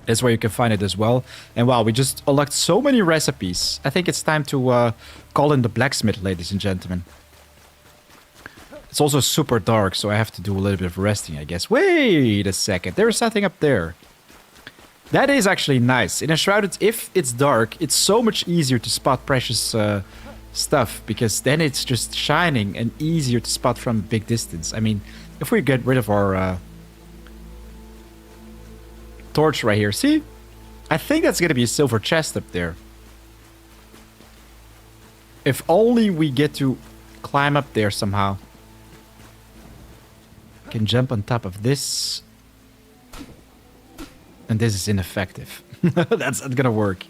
That's where you can find it as well. And wow, we just unlocked so many recipes. I think it's time to call in the blacksmith, ladies and gentlemen. It's also super dark, so I have to do a little bit of resting, I guess. Wait a second. There's something up there. That is actually nice. In Enshrouded, if it's dark, it's so much easier to spot precious stuff, because then it's just shining and easier to spot from a big distance. I mean, if we get rid of our torch right here, see? I think that's going to be a silver chest up there. If only we get to climb up there somehow. Can jump on top of this. And this is ineffective. That's not gonna work.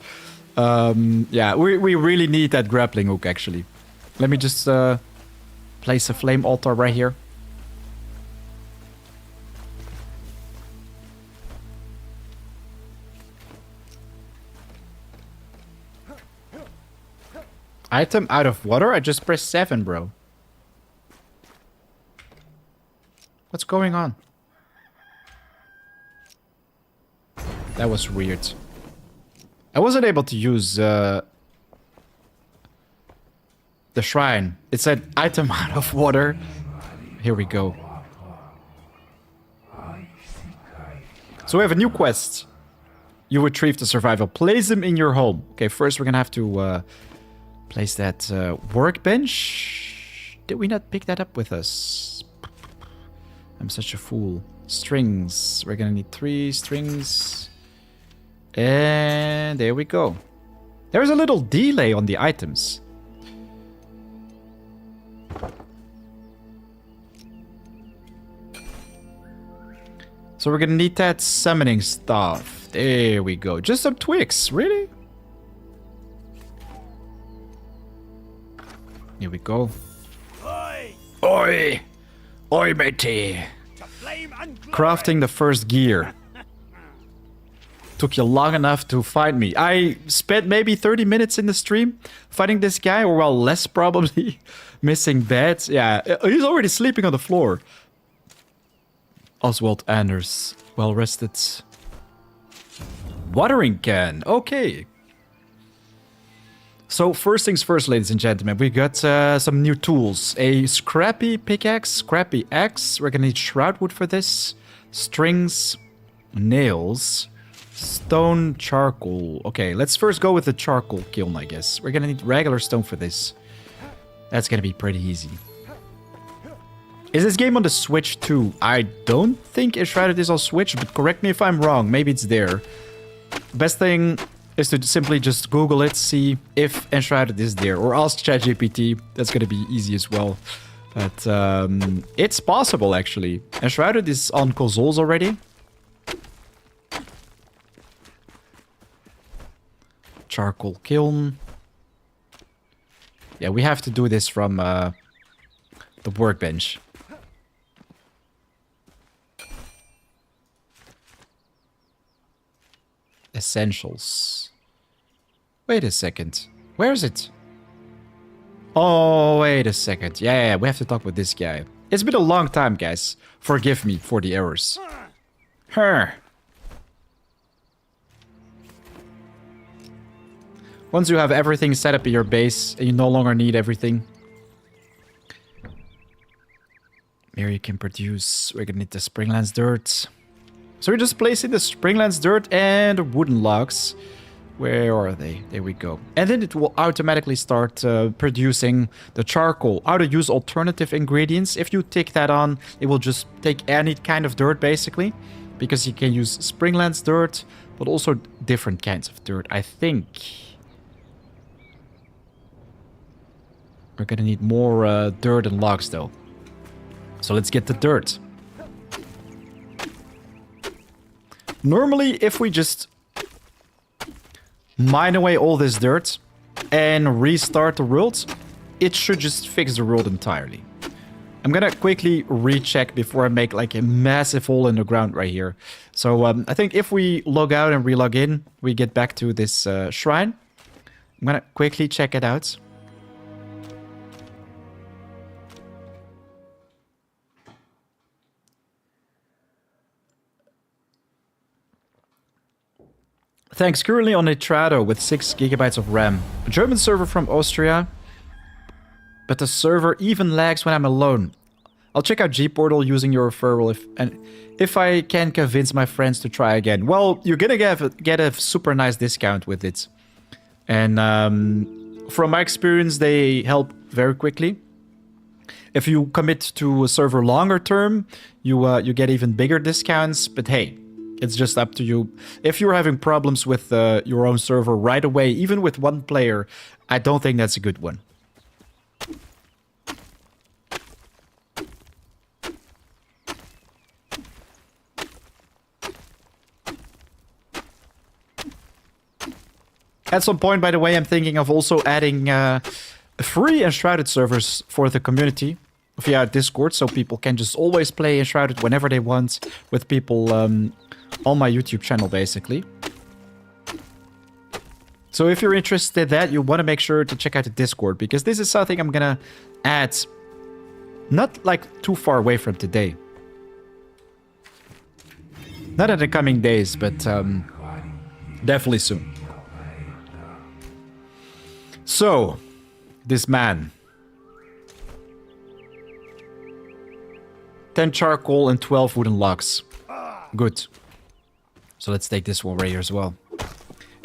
Yeah, we really need that grappling hook, actually. Let me just place a flame altar right here. Item out of water? I just pressed 7, bro. What's going on? That was weird. I wasn't able to use the shrine. It said item out of water. Here we go. So we have a new quest. You retrieve the survival. Place him in your home. Okay, first we're gonna have to place that workbench. Did we not pick that up with us? I'm such a fool. Strings. We're gonna need 3 strings. And there we go. There's a little delay on the items. So we're gonna need that summoning staff. There we go. Just some twigs, really? Here we go. Oi! Oi! Oi, matey! Crafting the first gear. Took you long enough to find me. I spent maybe 30 minutes in the stream fighting this guy, or well, less probably. Missing beds. Yeah, he's already sleeping on the floor. Oswald Anders. Well rested. Watering can. Okay. So first things first, ladies and gentlemen, we got some new tools. A scrappy pickaxe, scrappy axe. We're gonna need shroudwood for this. Strings, nails, stone, charcoal. Okay, let's first go with the charcoal kiln, I guess. We're gonna need regular stone for this. That's gonna be pretty easy. Is this game on the Switch too? I don't think Enshrouded is on Switch, but correct me if I'm wrong. Maybe it's there. Best thing is to simply just Google it, see if Enshrouded is there, or ask ChatGPT. That's gonna be easy as well. But it's possible, actually. Enshrouded is on consoles already. Charcoal kiln. Yeah, we have to do this from the workbench. Essentials. Wait a second. Where is it? Oh, wait a second. Yeah, we have to talk with this guy. It's been a long time, guys. Forgive me for the errors. Her. Once you have everything set up in your base, and you no longer need everything. Here you can produce. We're gonna need the Springlands dirt. So we're just placing the Springlands dirt and wooden logs. Where are they? There we go. And then it will automatically start producing the charcoal. How to use alternative ingredients. If you tick that on, it will just take any kind of dirt, basically. Because you can use Springlands dirt, but also different kinds of dirt, I think. We're gonna need more dirt and logs, though. So let's get the dirt. Normally, if we just mine away all this dirt and restart the world, it should just fix the world entirely. I'm gonna quickly recheck before I make like a massive hole in the ground right here. So I think if we log out and relog in, we get back to this shrine. I'm gonna quickly check it out. Thanks, currently on Enshrouded with 6 GB of RAM. A German server from Austria. But the server even lags when I'm alone. I'll check out G-Portal using your referral if I can convince my friends to try again. Well, you're gonna get a super nice discount with it. And from my experience, they help very quickly. If you commit to a server longer term, you get even bigger discounts. But hey, it's just up to you. If you're having problems with your own server right away, even with one player, I don't think that's a good one. At some point, by the way, I'm thinking of also adding free Enshrouded servers for the community via Discord, so people can just always play Enshrouded whenever they want with people on my YouTube channel, basically. So if you're interested in that, you want to make sure to check out the Discord, because this is something I'm gonna add not like too far away from today. Not in the coming days, but definitely soon. So, this man. 10 charcoal and 12 wooden logs. Good. So let's take this one right here as well.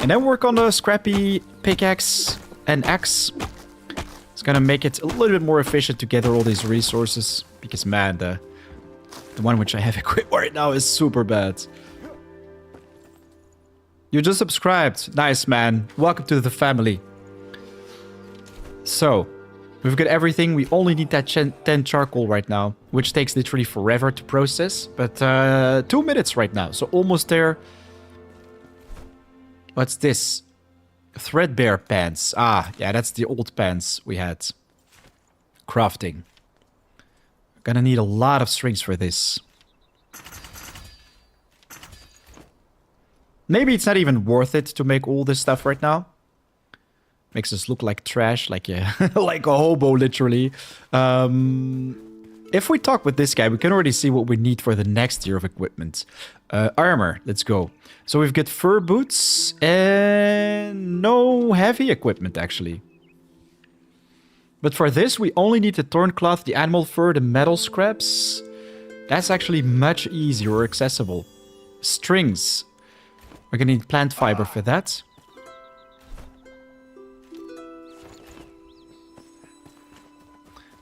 And then work on the scrappy pickaxe and axe. It's gonna make it a little bit more efficient to gather all these resources. Because man, the one which I have equipped right now is super bad. You just subscribed. Nice, man. Welcome to the family. So, we've got everything. We only need that 10 charcoal right now, which takes literally forever to process. But 2 minutes right now, so almost there. What's this? Threadbare pants. Ah, yeah, that's the old pants we had. Crafting. Gonna need a lot of strings for this. Maybe it's not even worth it to make all this stuff right now. Makes us look like trash, like like a hobo, literally. If we talk with this guy, we can already see what we need for the next tier of equipment. Armor, let's go. So we've got fur boots and no heavy equipment, actually. But for this, we only need the thorn cloth, the animal fur, the metal scraps. That's actually much easier or accessible. Strings. We're gonna need plant fiber for that.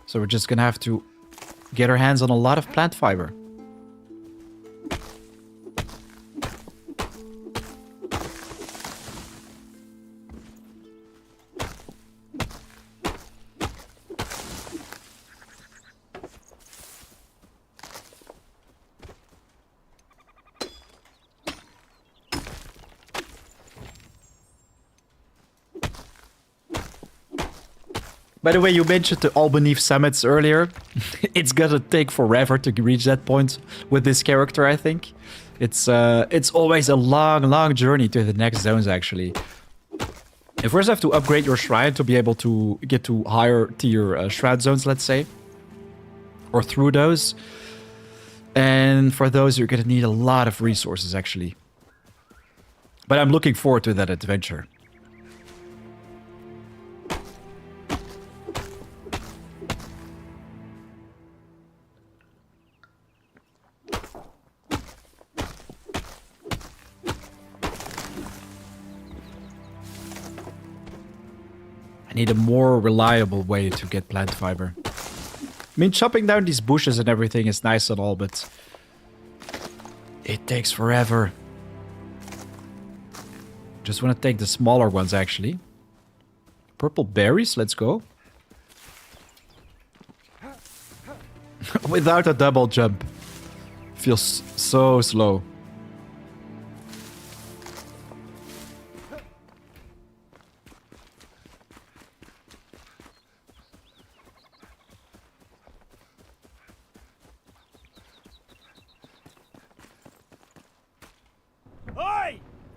So we're just gonna have to get our hands on a lot of plant fiber. By the way, you mentioned the Albany summits earlier. It's gonna take forever to reach that point with this character, I think. It's always a long journey to the next zones, actually. You first have to upgrade your shrine to be able to get to higher tier shroud zones, let's say. Or through those. And for those, you're gonna need a lot of resources, actually. But I'm looking forward to that adventure. I need a more reliable way to get plant fiber. I mean, chopping down these bushes and everything is nice and all, but it takes forever. Just want to take the smaller ones, actually. Purple berries, let's go. Without a double jump. Feels so slow.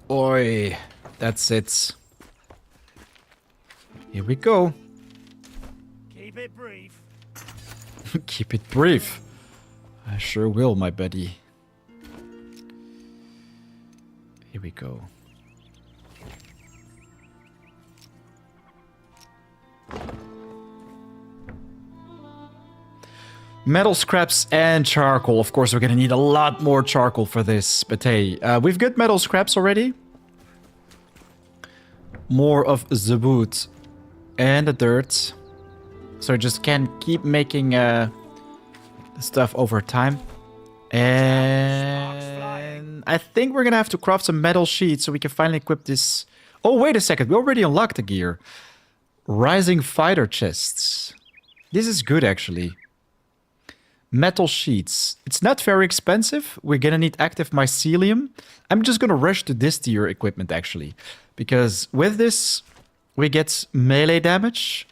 Oi, that's it. Here we go. Keep it brief. Keep it brief. I sure will, my buddy. Here we go. Metal scraps and charcoal. Of course, we're gonna need a lot more charcoal for this. But hey, we've got metal scraps already. More of the wood and the dirt. So I just can keep making stuff over time. And I think we're gonna have to craft some metal sheets so we can finally equip this. Oh, wait a second. We already unlocked the gear. Rising fighter chests. This is good, actually. Metal sheets. It's not very expensive. We're gonna need active mycelium. I'm just gonna rush to this tier equipment, actually. Because with this, we get melee damage.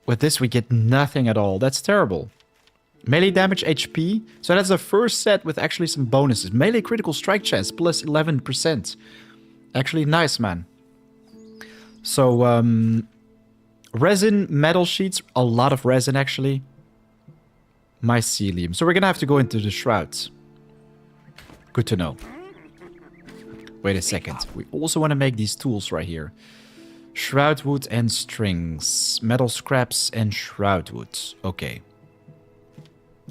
With this, we get nothing at all. That's terrible. Melee damage, HP. So that's the first set with actually some bonuses. Melee critical strike chance, plus 11%. Actually, nice, man. So, resin, metal sheets. A lot of resin, actually. Mycelium. So we're gonna have to go into the shrouds. Good to know. Wait a second. We also want to make these tools right here. Shroud wood and strings. Metal scraps and shroud wood. Okay.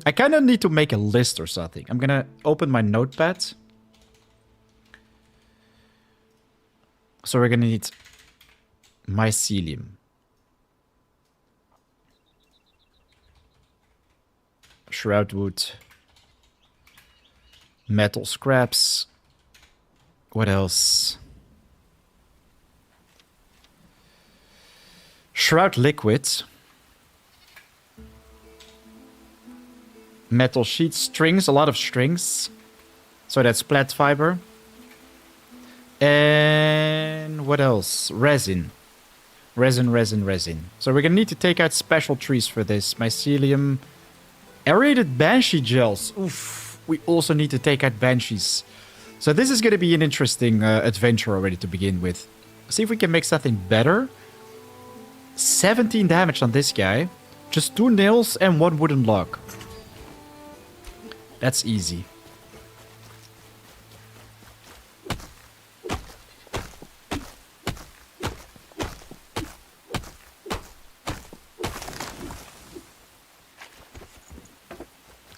I kind of need to make a list or something. I'm gonna open my notepad. So we're gonna need mycelium. Shroud wood. Metal scraps. What else? Shroud liquid. Metal sheets, strings, a lot of strings. So that's plant fiber. And what else? Resin. Resin. So we're gonna need to take out special trees for this. Mycelium. Aerated banshee gels. Oof. We also need to take out banshees. So this is gonna be an interesting adventure already to begin with. See if we can make something better. 17 damage on this guy. Just 2 nails and 1 wooden log. That's easy.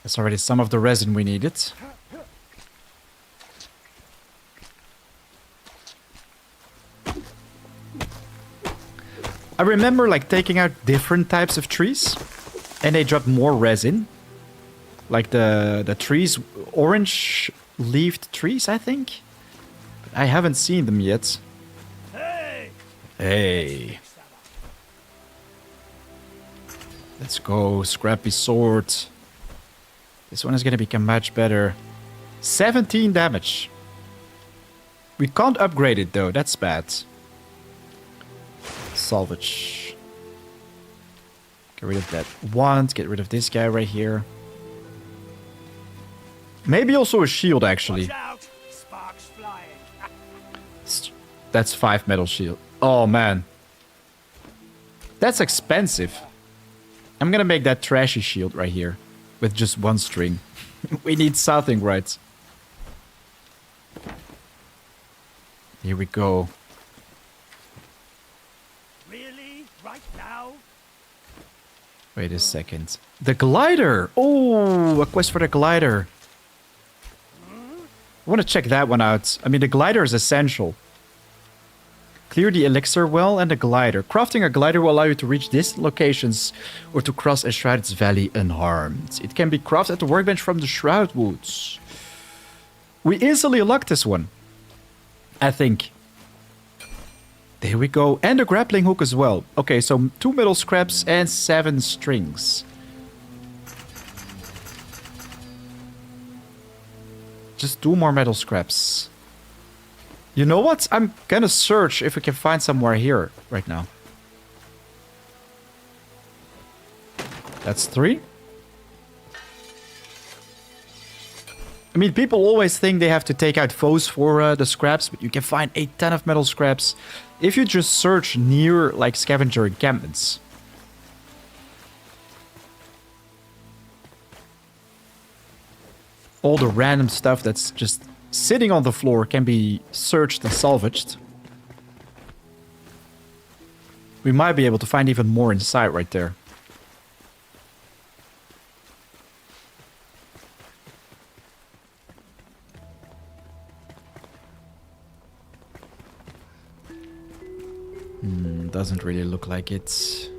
That's already some of the resin we needed. I remember like taking out different types of trees and they drop more resin. Like the trees, orange leafed trees, I think. But I haven't seen them yet. Hey. Let's go, scrappy sword. This one is gonna become much better. 17 damage. We can't upgrade it though, that's bad. Salvage. Get rid of that wand, get rid of this guy right here. Maybe also a shield, actually. Sparks flying. That's 5 metal shield. Oh, man. That's expensive. I'm gonna make that trashy shield right here. With just 1 string. We need something, right? Here we go. Really? Right now? Wait a second. The glider! Oh, a quest for the glider. I want to check that one out. I mean, the glider is essential. Clear the elixir well and the glider. Crafting a glider will allow you to reach distant locations or to cross Enshrouded's valley unharmed. It can be crafted at the workbench from the Shroud Woods. We easily unlocked this one. I think. There we go. And a grappling hook as well. Okay, so 2 metal scraps and 7 strings. Just 2 more metal scraps. You know what? I'm gonna search if we can find somewhere here right now. That's 3. I mean, people always think they have to take out foes for the scraps, but you can find a ton of metal scraps if you just search near, like, scavenger encampments. All the random stuff that's just sitting on the floor can be searched and salvaged. We might be able to find even more inside right there. Doesn't really look like it.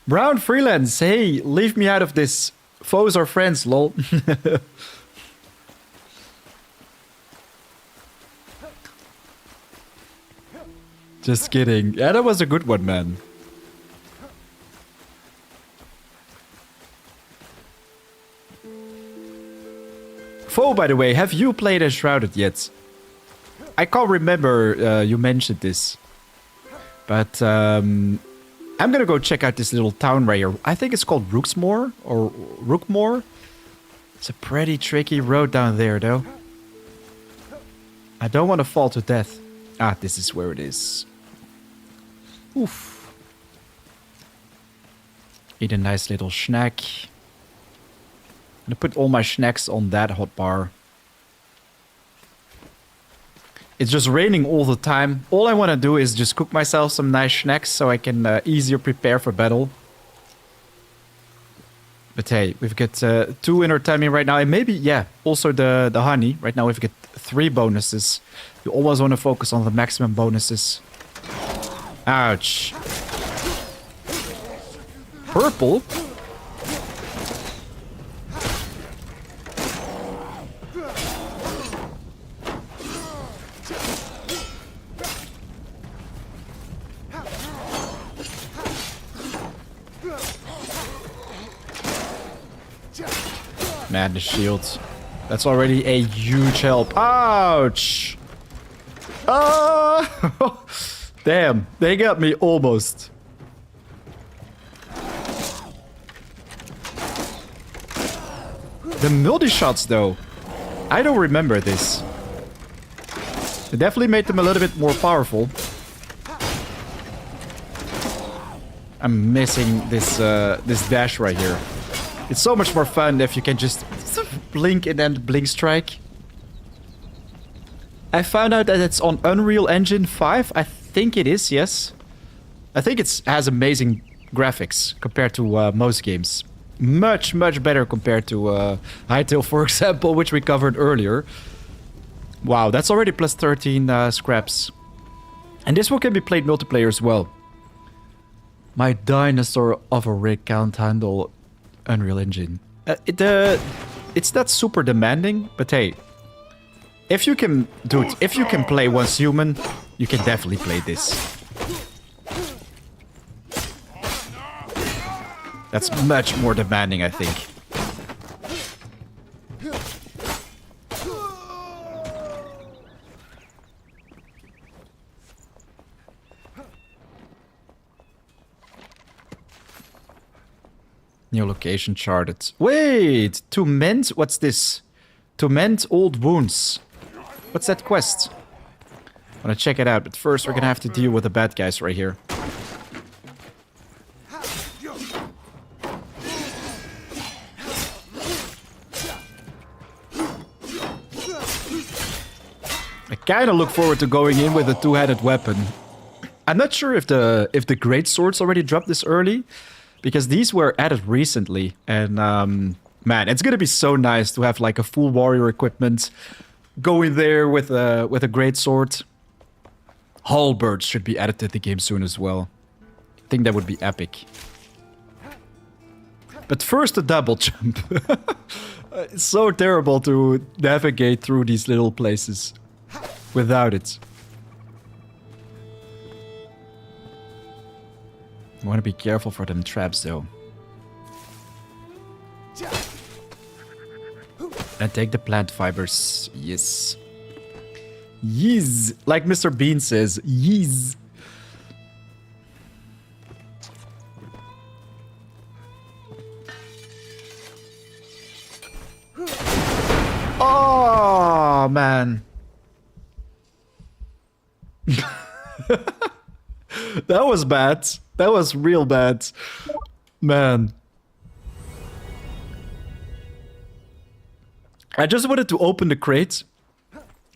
Brown Freelance, hey, leave me out of this. Foes are friends, lol. Just kidding. Yeah, that was a good one, man. Foe, by the way, have you played Enshrouded yet? I can't remember you mentioned this. But I'm gonna go check out this little town right here. I think it's called Rooksmoor or Rookmoor. It's a pretty tricky road down there, though. I don't want to fall to death. Ah, this is where it is. Oof. Eat a nice little snack. I'm gonna put all my snacks on that hotbar. It's just raining all the time. All I want to do is just cook myself some nice snacks so I can easier prepare for battle. But hey, we've got 2 inner timing right now. And maybe, yeah, also the honey. Right now we've got 3 bonuses. You always want to focus on the maximum bonuses. Ouch. Purple? Man, the shield. That's already a huge help. Ouch! Ah! Damn, they got me almost. The multi-shots, though. I don't remember this. It definitely made them a little bit more powerful. I'm missing this this dash right here. It's so much more fun if you can just blink and then blink strike. I found out that it's on Unreal Engine 5. I think it is, yes. I think it has amazing graphics compared to most games. Much, much better compared to Hytale, for example, which we covered earlier. Wow, that's already plus 13 scraps. And this one can be played multiplayer as well. My dinosaur of a rig can't handle Unreal Engine. It's not super demanding, but hey, if you can do it, if you can play once human, you can definitely play this. That's much more demanding, I think. New location charted. Wait! To mend... What's this? To mend old wounds. What's that quest? I want to check it out, but first we're gonna have to deal with the bad guys right here. I kind of look forward to going in with a two-headed weapon. I'm not sure if the great swords already dropped this early, because these were added recently, and man, it's gonna be so nice to have like a full warrior equipment, go in there with a great sword. Halberds should be added to the game soon as well. I think that would be epic. But first, a double jump. It's so terrible to navigate through these little places without it. I want to be careful for them traps, though. And take the plant fibers. Yes. Yes. Like Mr. Bean says. Yes. Oh, man. That was bad. That was real bad. Man. I just wanted to open the crate.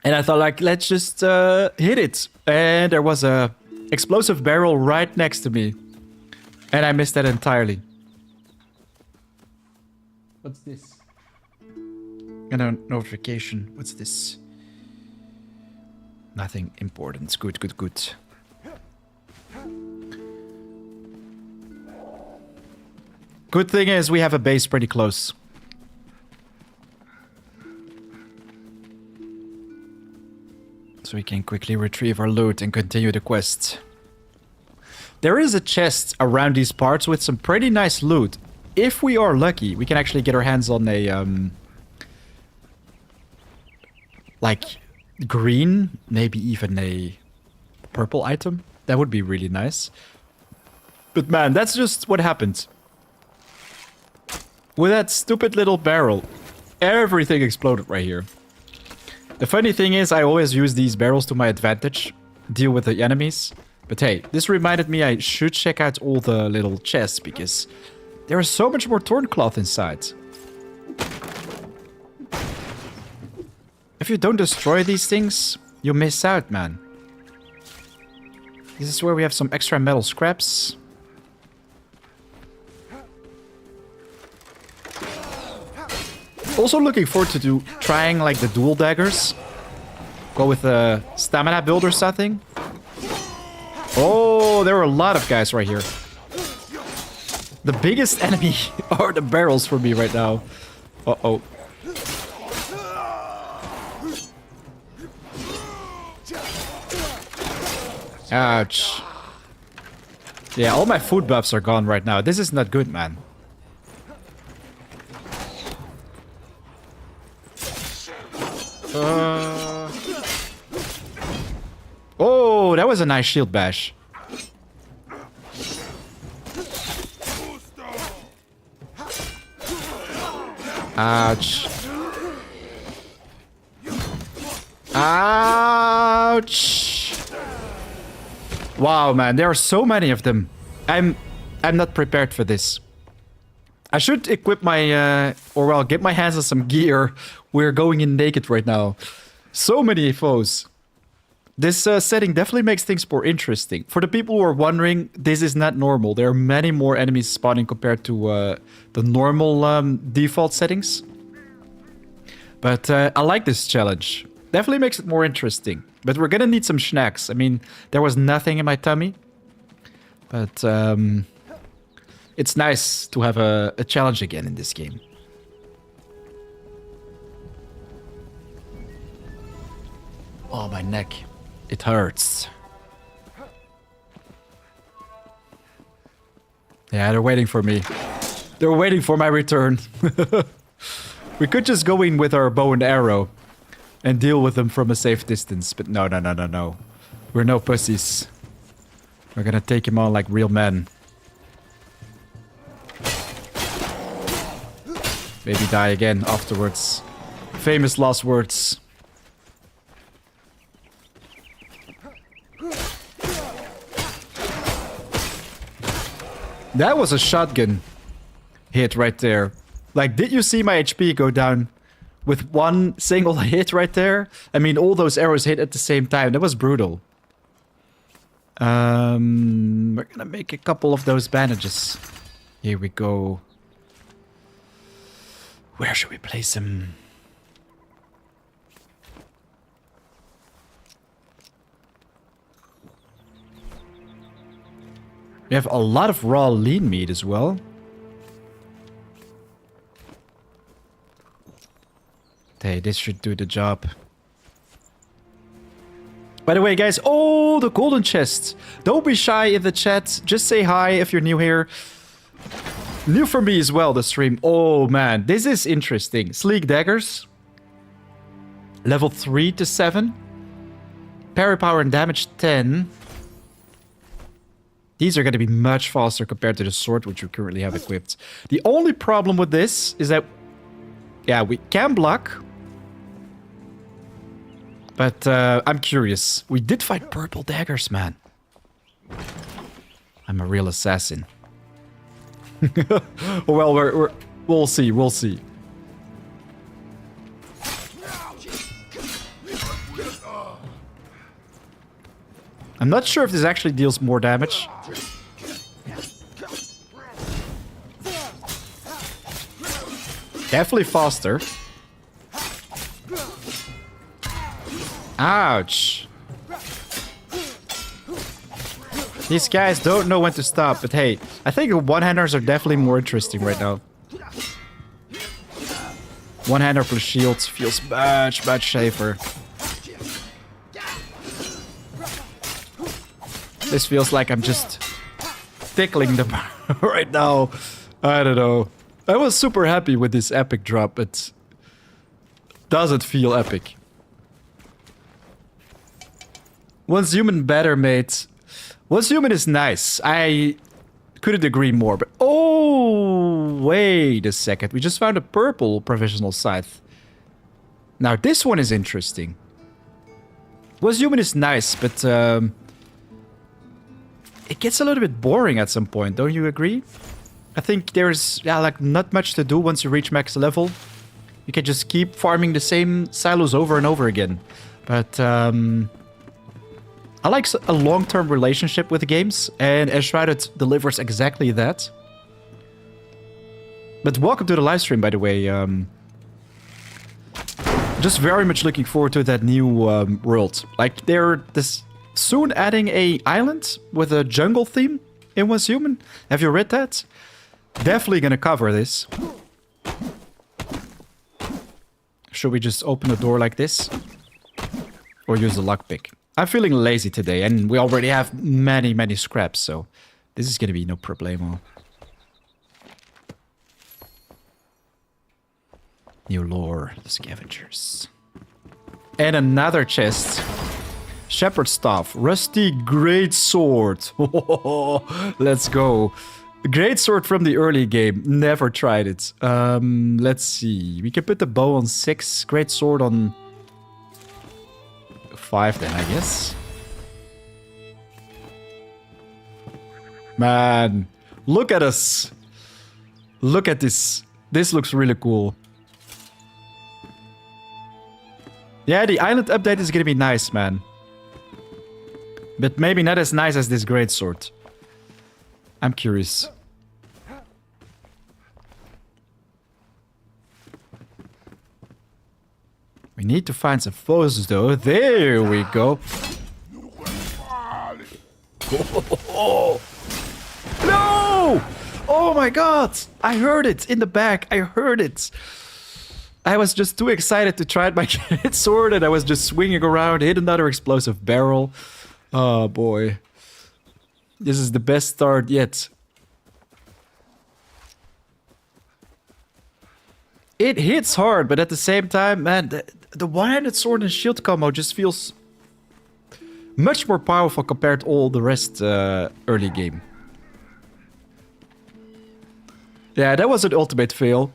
And I thought, like, let's just hit it. And there was a explosive barrel right next to me. And I missed that entirely. What's this? And a notification. What's this? Nothing important. Good, good, good. Good thing is we have a base pretty close. So we can quickly retrieve our loot and continue the quest. There is a chest around these parts with some pretty nice loot. If we are lucky, we can actually get our hands on a, like, green, maybe even a purple item. That would be really nice. But man, that's just what happened. With that stupid little barrel, everything exploded right here. The funny thing is, I always use these barrels to my advantage. Deal with the enemies. But hey, this reminded me I should check out all the little chests, because there is so much more torn cloth inside. If you don't destroy these things, you miss out, man. This is where we have some extra metal scraps. Also looking forward to trying like the dual daggers. Go with a stamina build or something. Oh, there are a lot of guys right here. The biggest enemy are the barrels for me right now. Uh-oh. Ouch. Yeah, all my food buffs are gone right now. This is not good, man. Oh, that was a nice shield bash. Ouch. Ouch. Wow, man, there are so many of them. I'm not prepared for this. I should equip my, or well, get my hands on some gear. We're going in naked right now. So many foes. This setting definitely makes things more interesting. For the people who are wondering, this is not normal. There are many more enemies spawning compared to the normal default settings. But I like this challenge. Definitely makes it more interesting. But we're gonna need some snacks. I mean, there was nothing in my tummy. But it's nice to have a challenge again in this game. Oh, my neck. It hurts. Yeah, they're waiting for me. They're waiting for my return. We could just go in with our bow and arrow and deal with them from a safe distance. But no, no, no, no, no. We're no pussies. We're gonna take him on like real men. Maybe die again afterwards. Famous last words. That was a shotgun hit right there. Like, did you see my HP go down with one single hit right there? I mean, all those arrows hit at the same time. That was brutal. We're gonna make a couple of those bandages. Here we go. Where should we place them? We have a lot of raw lean meat as well. Hey, this should do the job. By the way, guys, oh, the golden chest. Don't be shy in the chat. Just say hi if you're new here. New for me as well, the stream. Oh, man, this is interesting. Sleek daggers. Level 3 to 7. Parry power and damage 10. These are going to be much faster compared to the sword, which we currently have equipped. The only problem with this is that, yeah, we can block. But I'm curious. We did fight purple daggers, man. I'm a real assassin. Well, we'll see. We'll see. I'm not sure if this actually deals more damage. Definitely faster. Ouch. These guys don't know when to stop, but hey, I think one-handers are definitely more interesting right now. One-hander plus shields feels much, much safer. This feels like I'm just tickling them right now. I don't know. I was super happy with this epic drop. It doesn't feel epic. Once human better, mate. Once human is nice. I couldn't agree more. But oh, wait a second. We just found a purple provisional scythe. Now this one is interesting. Once human is nice, but it gets a little bit boring at some point. Don't you agree? I think there's like not much to do once you reach max level. You can just keep farming the same silos over and over again. But I like a long-term relationship with the games, and Enshrouded delivers exactly that. But welcome to the live stream, by the way. Just very much looking forward to that new world. Like, they're soon adding a island with a jungle theme in Once Human. Have you read that? Definitely gonna cover this. Should we just open the door like this? Or use the lockpick? I'm feeling lazy today, and we already have many, many scraps, so this is gonna be no problemo. New lore, the scavengers. And another chest. Shepherd's staff, rusty great sword. Let's go. Great sword from the early game. Never tried it. Let's see. We can put the bow on 6. Great sword on 5 then, I guess. Man, look at us. Look at this. This looks really cool. Yeah, the island update is gonna be nice, man. But maybe not as nice as this great sword. I'm curious. We need to find some foes, though. There we go. Oh, no! Oh my god! I heard it in the back. I heard it. I was just too excited to try my great sword, and I was just swinging around, hit another explosive barrel. Oh boy. This is the best start yet. It hits hard, but at the same time, man, the one-handed sword and shield combo just feels much more powerful compared to all the rest early game. Yeah, that was an ultimate fail.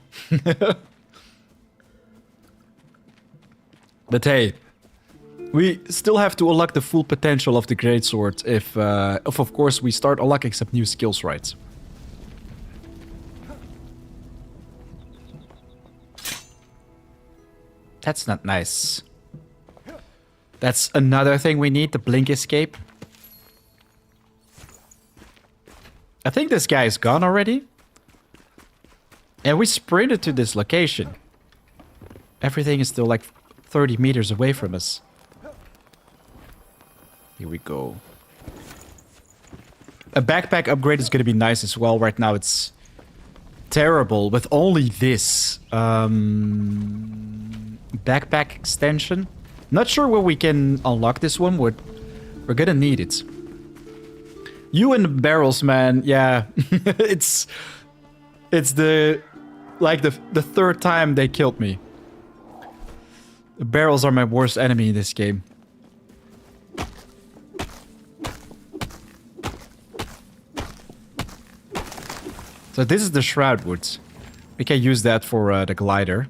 But hey, we still have to unlock the full potential of the greatsword if of course, we start unlocking some new skills, right? That's not nice. That's another thing we need, the blink escape. I think this guy is gone already. And we sprinted to this location. Everything is still like 30 meters away from us. Here we go. A backpack upgrade is going to be nice as well. Right now it's terrible with only this. Backpack extension. Not sure where we can unlock this one. We're gonna need it. You and the barrels, man. Yeah. it's the third time they killed me. The barrels are my worst enemy in this game. So this is the Shroudwood. We can use that for the glider.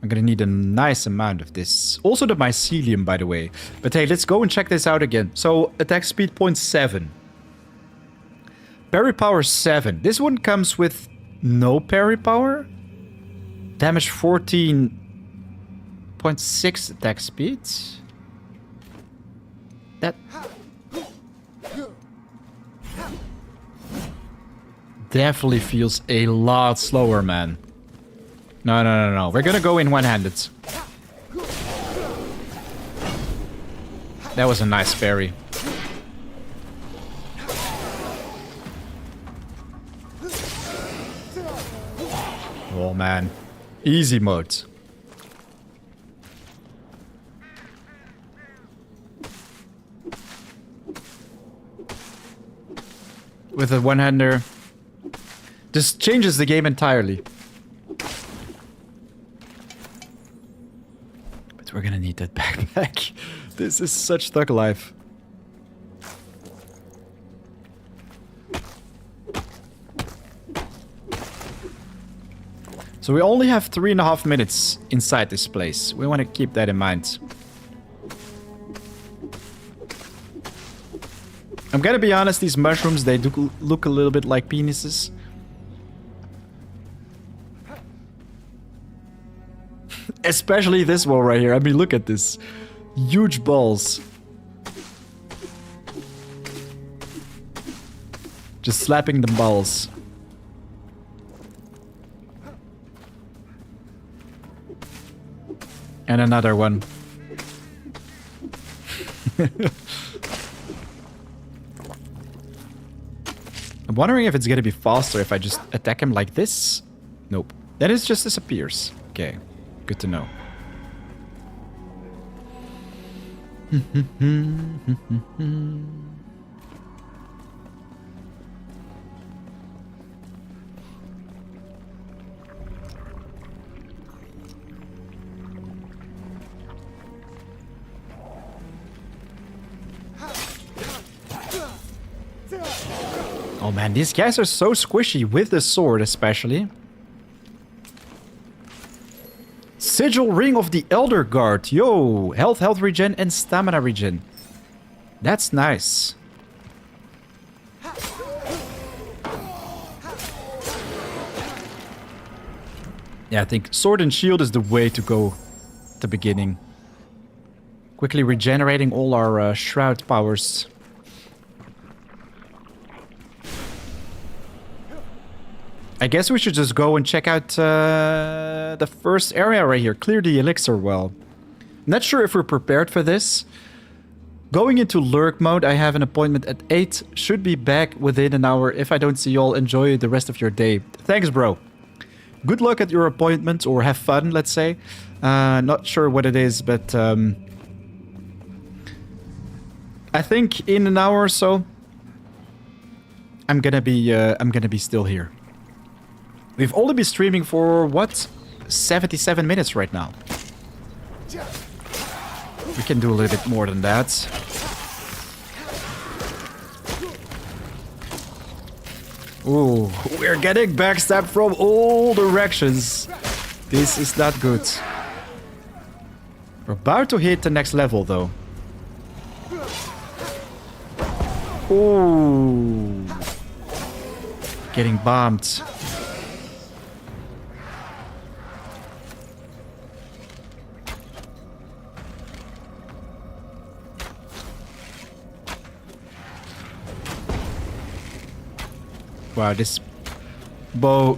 I'm gonna need a nice amount of this. Also the mycelium, by the way. But hey, let's go and check this out again. So, attack speed 0.7. Parry power 7. This one comes with no parry power. Damage 14.6 attack speed. That definitely feels a lot slower, man. No. We're gonna go in one-handed. That was a nice parry. Oh man. Easy mode. With a one-hander. Just changes the game entirely. But we're gonna need that backpack. This is such thug life. So we only have 3.5 minutes inside this place. We want to keep that in mind. I'm gonna be honest, these mushrooms, they do look a little bit like penises. Especially this one right here. I mean, look at this. Huge balls. Just slapping the balls. And another one. I'm wondering if it's gonna be faster if I just attack him like this. Nope. Then it just disappears. Okay. Good to know. Oh man, these guys are so squishy with the sword especially. Sigil Ring of the Elder Guard. Yo, health regen and stamina regen. That's nice. Yeah, I think sword and shield is the way to go at the beginning. Quickly regenerating all our shroud powers. I guess we should just go and check out the first area right here. Clear the elixir well. Not sure if we're prepared for this. Going into lurk mode, I have an appointment at 8. Should be back within an hour. If I don't see y'all, enjoy the rest of your day. Thanks, bro. Good luck at your appointment, or have fun, let's say. Not sure what it is, but I think in an hour or so, I'm gonna be still here. We've only been streaming for, what? 77 minutes right now. We can do a little bit more than that. Ooh, we're getting backstabbed from all directions. This is not good. We're about to hit the next level, though. Ooh. Getting bombed. Wow, this bow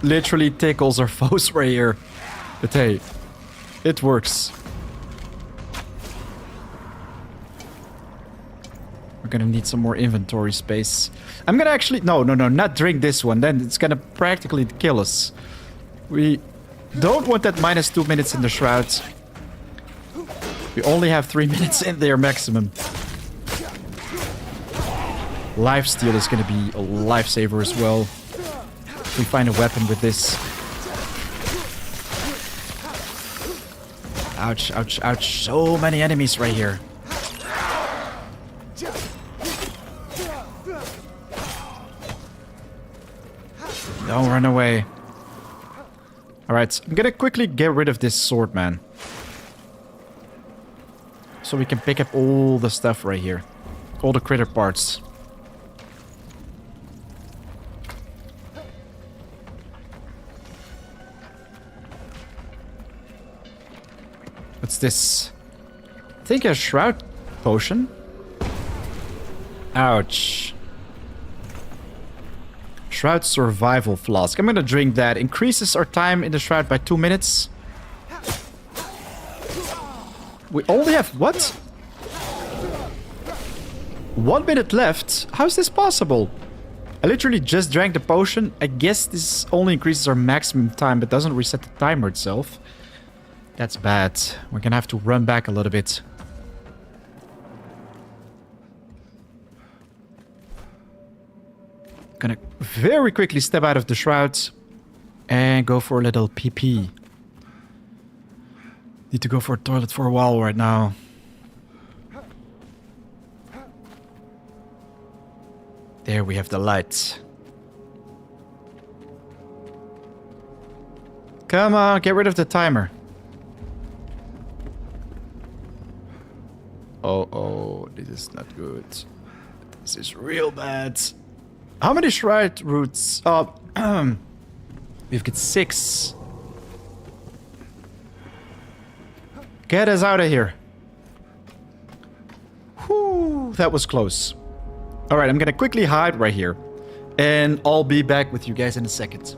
literally tickles our foes right here. But hey, it works. We're gonna need some more inventory space. I'm gonna actually... No, not drink this one. Then it's gonna practically kill us. We don't want that -2 minutes in the shrouds. We only have 3 minutes in there maximum. Lifesteal is going to be a lifesaver as well. If we find a weapon with this. Ouch, ouch, ouch. So many enemies right here. Don't run away. Alright, I'm going to quickly get rid of this sword, man. So we can pick up all the stuff right here. All the critter parts. What's this? I think a shroud potion. Ouch. Shroud survival flask. I'm gonna drink that. Increases our time in the shroud by 2 minutes. We only have what? 1 minute left? How is this possible? I literally just drank the potion. I guess this only increases our maximum time, but doesn't reset the timer itself. That's bad. We're gonna have to run back a little bit. Gonna very quickly step out of the shroud and go for a little pee-pee. Need to go for a toilet for a while right now. There we have the lights. Come on, get rid of the timer. Oh, this is not good. This is real bad. How many shroud roots? Oh, we've got 6. Get us out of here. Whew, that was close. Alright, I'm gonna quickly hide right here. And I'll be back with you guys in a second.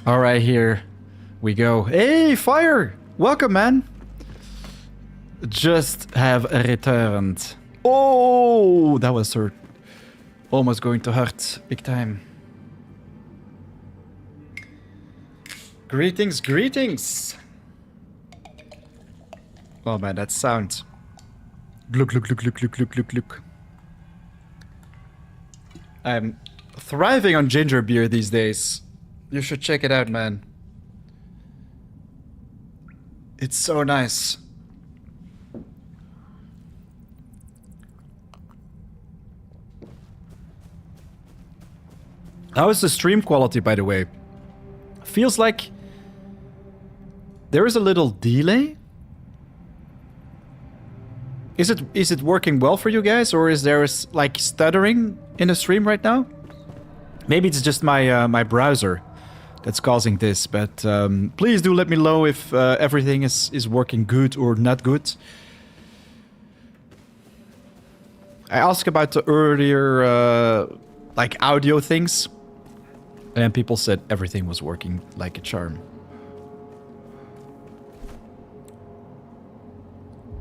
Alright, here we go. Hey, Fire! Welcome, man! Just have returned. Oh, that was hurt. Almost going to hurt. Big time. Greetings, greetings! Oh man, that sound. Look. I'm thriving on ginger beer these days. You should check it out, man. It's so nice. How is the stream quality, by the way? Feels like there is a little delay. Is it working well for you guys, or is there like stuttering in the stream right now? Maybe it's just my my browser that's causing this, but please do let me know if everything is working good or not good. I asked about the earlier like audio things, and people said everything was working like a charm.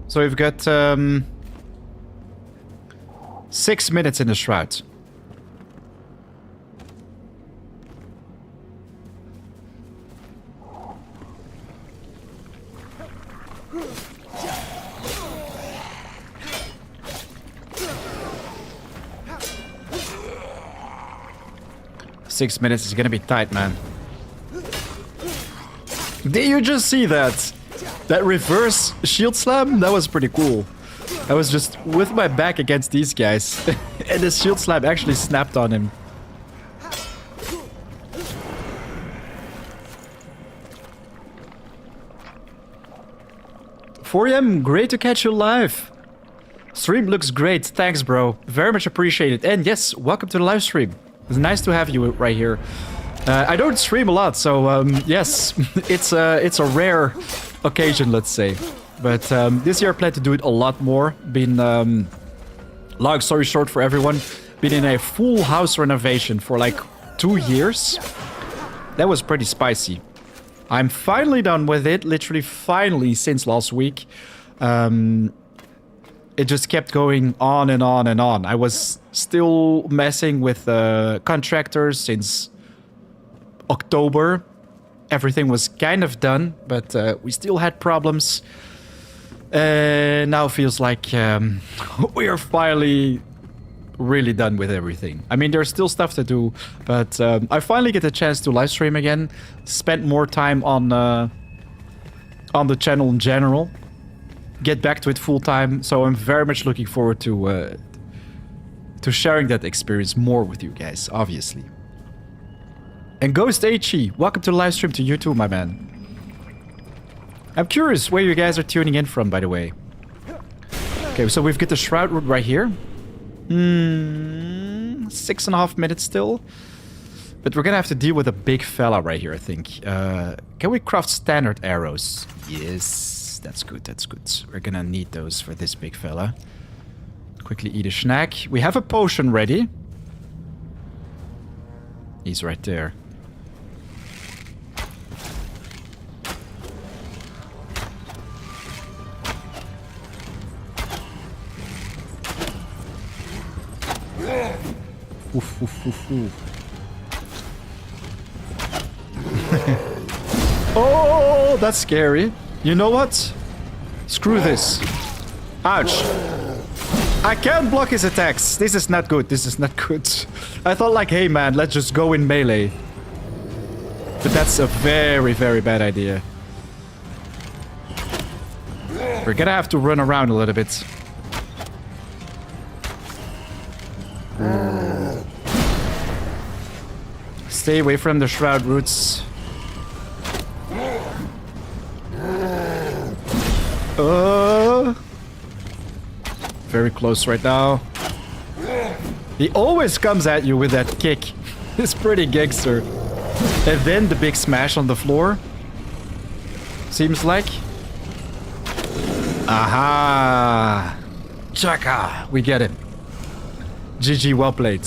So we've got 6 minutes in the shroud. Six minutes is gonna be tight, man. Did you just see that? That reverse shield slam? That was pretty cool. I was just with my back against these guys, and the shield slam actually snapped on him. "4am, great to catch you live. Stream looks great. Thanks, bro. Very much appreciated. And yes, welcome to the live stream. It's nice to have you right here. I don't stream a lot, so yes, it's a rare occasion, let's say. But this year I plan to do it a lot more. Been, long story short for everyone, been in a full house renovation for like 2 years. That was pretty spicy. I'm finally done with it, literally finally since last week. It just kept going on and on and on. I was still messing with contractors since October. Everything was kind of done, but we still had problems. Now it feels like we are finally really done with everything. I mean, there's still stuff to do, but I finally get a chance to live stream again. Spent more time on the channel in general. get back to it full time, so I'm very much looking forward to sharing that experience more with you guys, obviously. And Ghost HE, welcome to the live stream to you too, my man. I'm curious where you guys are tuning in from, by the way. Okay, so we've got the Shroud Root right here. 6.5 minutes still. But we're gonna have to deal with a big fella right here, I think. Can we craft standard arrows? Yes, that's good, that's good. We're gonna need those for this big fella. Quickly eat a snack. We have a potion ready. He's right there. Oof, oof, oof, oof. Oh, that's scary. You know what? Screw this. Ouch. I can't block his attacks. This is not good. This is not good. I thought like, hey man, let's just go in melee. But that's a very, very bad idea. We're gonna have to run around a little bit. Stay away from the Shroud Roots. Very close right now. He always comes at you with that kick. It's pretty gangster. And then the big smash on the floor. Seems like. Aha! Chaka! We get him. GG, well played.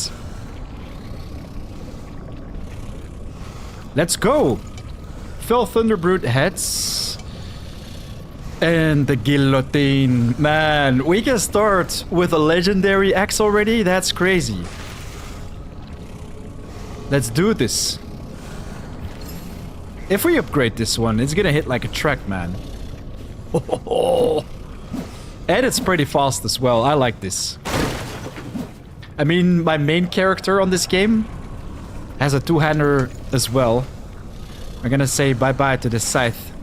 Let's go! Fell Thunderbrute heads. And the guillotine. Man, we can start with a legendary axe already? That's crazy. Let's do this. If we upgrade this one, it's gonna hit like a truck, man. And it's pretty fast as well. I like this. I mean, my main character on this game has a two-hander as well. We're gonna say bye-bye to the scythe.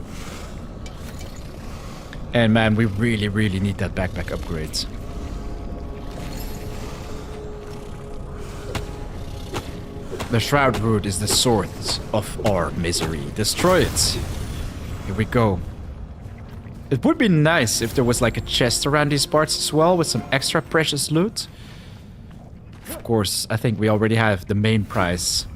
And man, we really, really need that backpack upgrade. The Shroud Root is the source of our misery. Destroy it. Here we go. It would be nice if there was like a chest around these parts as well with some extra precious loot. Of course, I think we already have the main prize.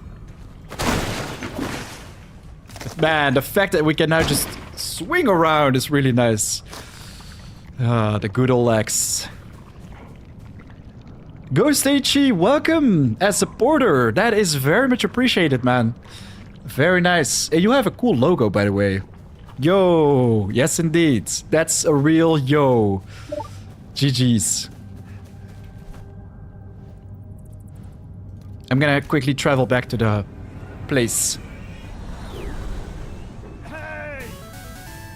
But man, the fact that we can now just swing around is really nice. Ah, the good old axe. Ghost HE, welcome as supporter. That is very much appreciated, man. Very nice. And you have a cool logo, by the way. Yo, yes indeed. That's a real yo. GG's. I'm gonna quickly travel back to the place.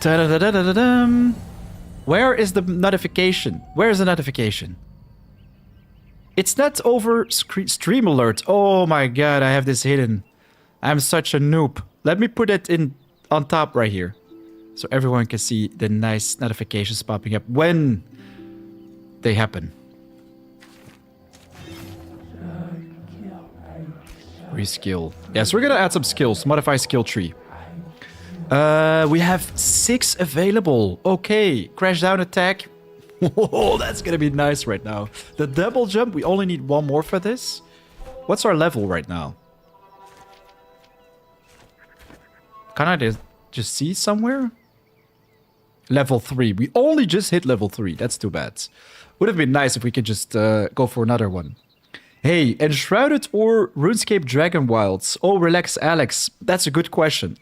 Ta-da-da-da-da-dum. Where is the notification? Where is the notification? It's not over stream alert. Oh my god, I have this hidden. I'm such a noob. Let me put it in on top right here. So everyone can see the nice notifications popping up when they happen. Reskill. Yes, we're gonna add some skills. Modify skill tree. We have 6 available. Okay, crash down attack. Whoa, that's gonna be nice right now. The double jump, we only need 1 more for this. What's our level right now? Can I just see somewhere? Level 3. We only just hit level 3. That's too bad. Would have been nice if we could just go for another one. Hey, Enshrouded or RuneScape Dragon Wilds? Oh, relax, Alex. That's a good question.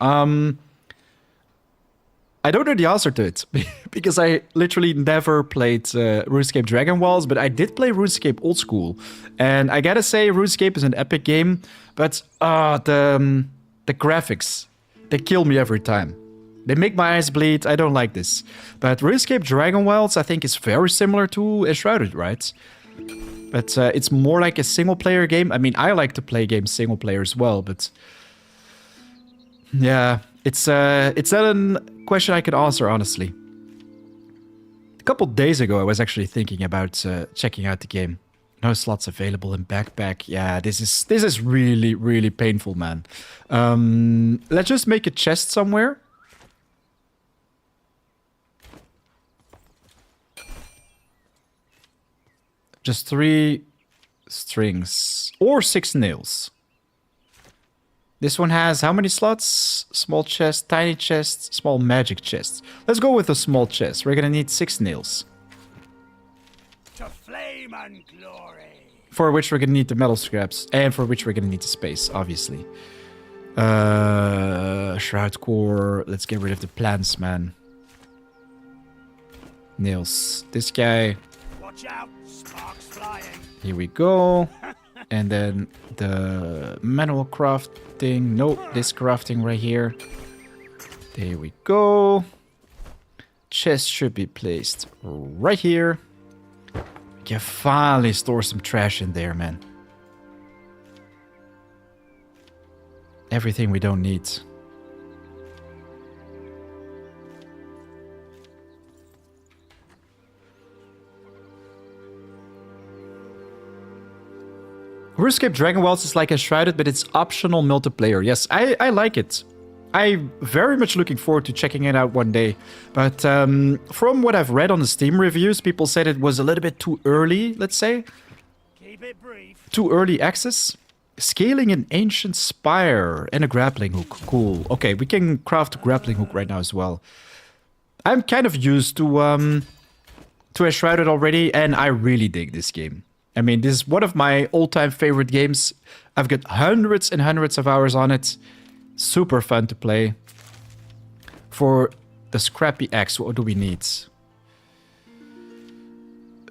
I don't know the answer to it, because I literally never played RuneScape Dragon Wilds, but I did play RuneScape Old School. And I gotta say, RuneScape is an epic game, but the graphics, they kill me every time. They make my eyes bleed, I don't like this. But RuneScape Dragon Wilds, I think, is very similar to Enshrouded, right? But it's more like a single-player game. I mean, I like to play games single-player as well, but... yeah, it's not a question I could answer, honestly. couple days ago, I was actually thinking about checking out the game. No slots available in backpack. Yeah, this is really, really painful, man. Let's just make a chest somewhere. Just 3 strings or 6 nails. This one has how many slots? Small chest, tiny chest, small magic chest. Let's go with a small chest. We're gonna need 6 nails. To flame and glory. For which we're gonna need the metal scraps, and for which we're gonna need the space, obviously. Shroud core. Let's get rid of the plants, man. Nails. This guy. Watch out, sparks flying. Here we go. And then the manual crafting. Nope, this crafting right here. There we go. Chest should be placed right here. We can finally store some trash in there, man. Everything we don't need. RuneScape Dragon Wells is like Enshrouded, but it's optional multiplayer. Yes, I like it. I'm very much looking forward to checking it out one day. But from what I've read on the Steam reviews, people said it was a little bit too early, let's say. Keep it brief. Too early access. Scaling an ancient spire and a grappling hook. Cool. Okay, we can craft a grappling hook right now as well. I'm kind of used to Enshrouded already, and I really dig this game. I mean, this is one of my all-time favorite games. I've got hundreds and hundreds of hours on it. Super fun to play. For the scrappy axe, what do we need?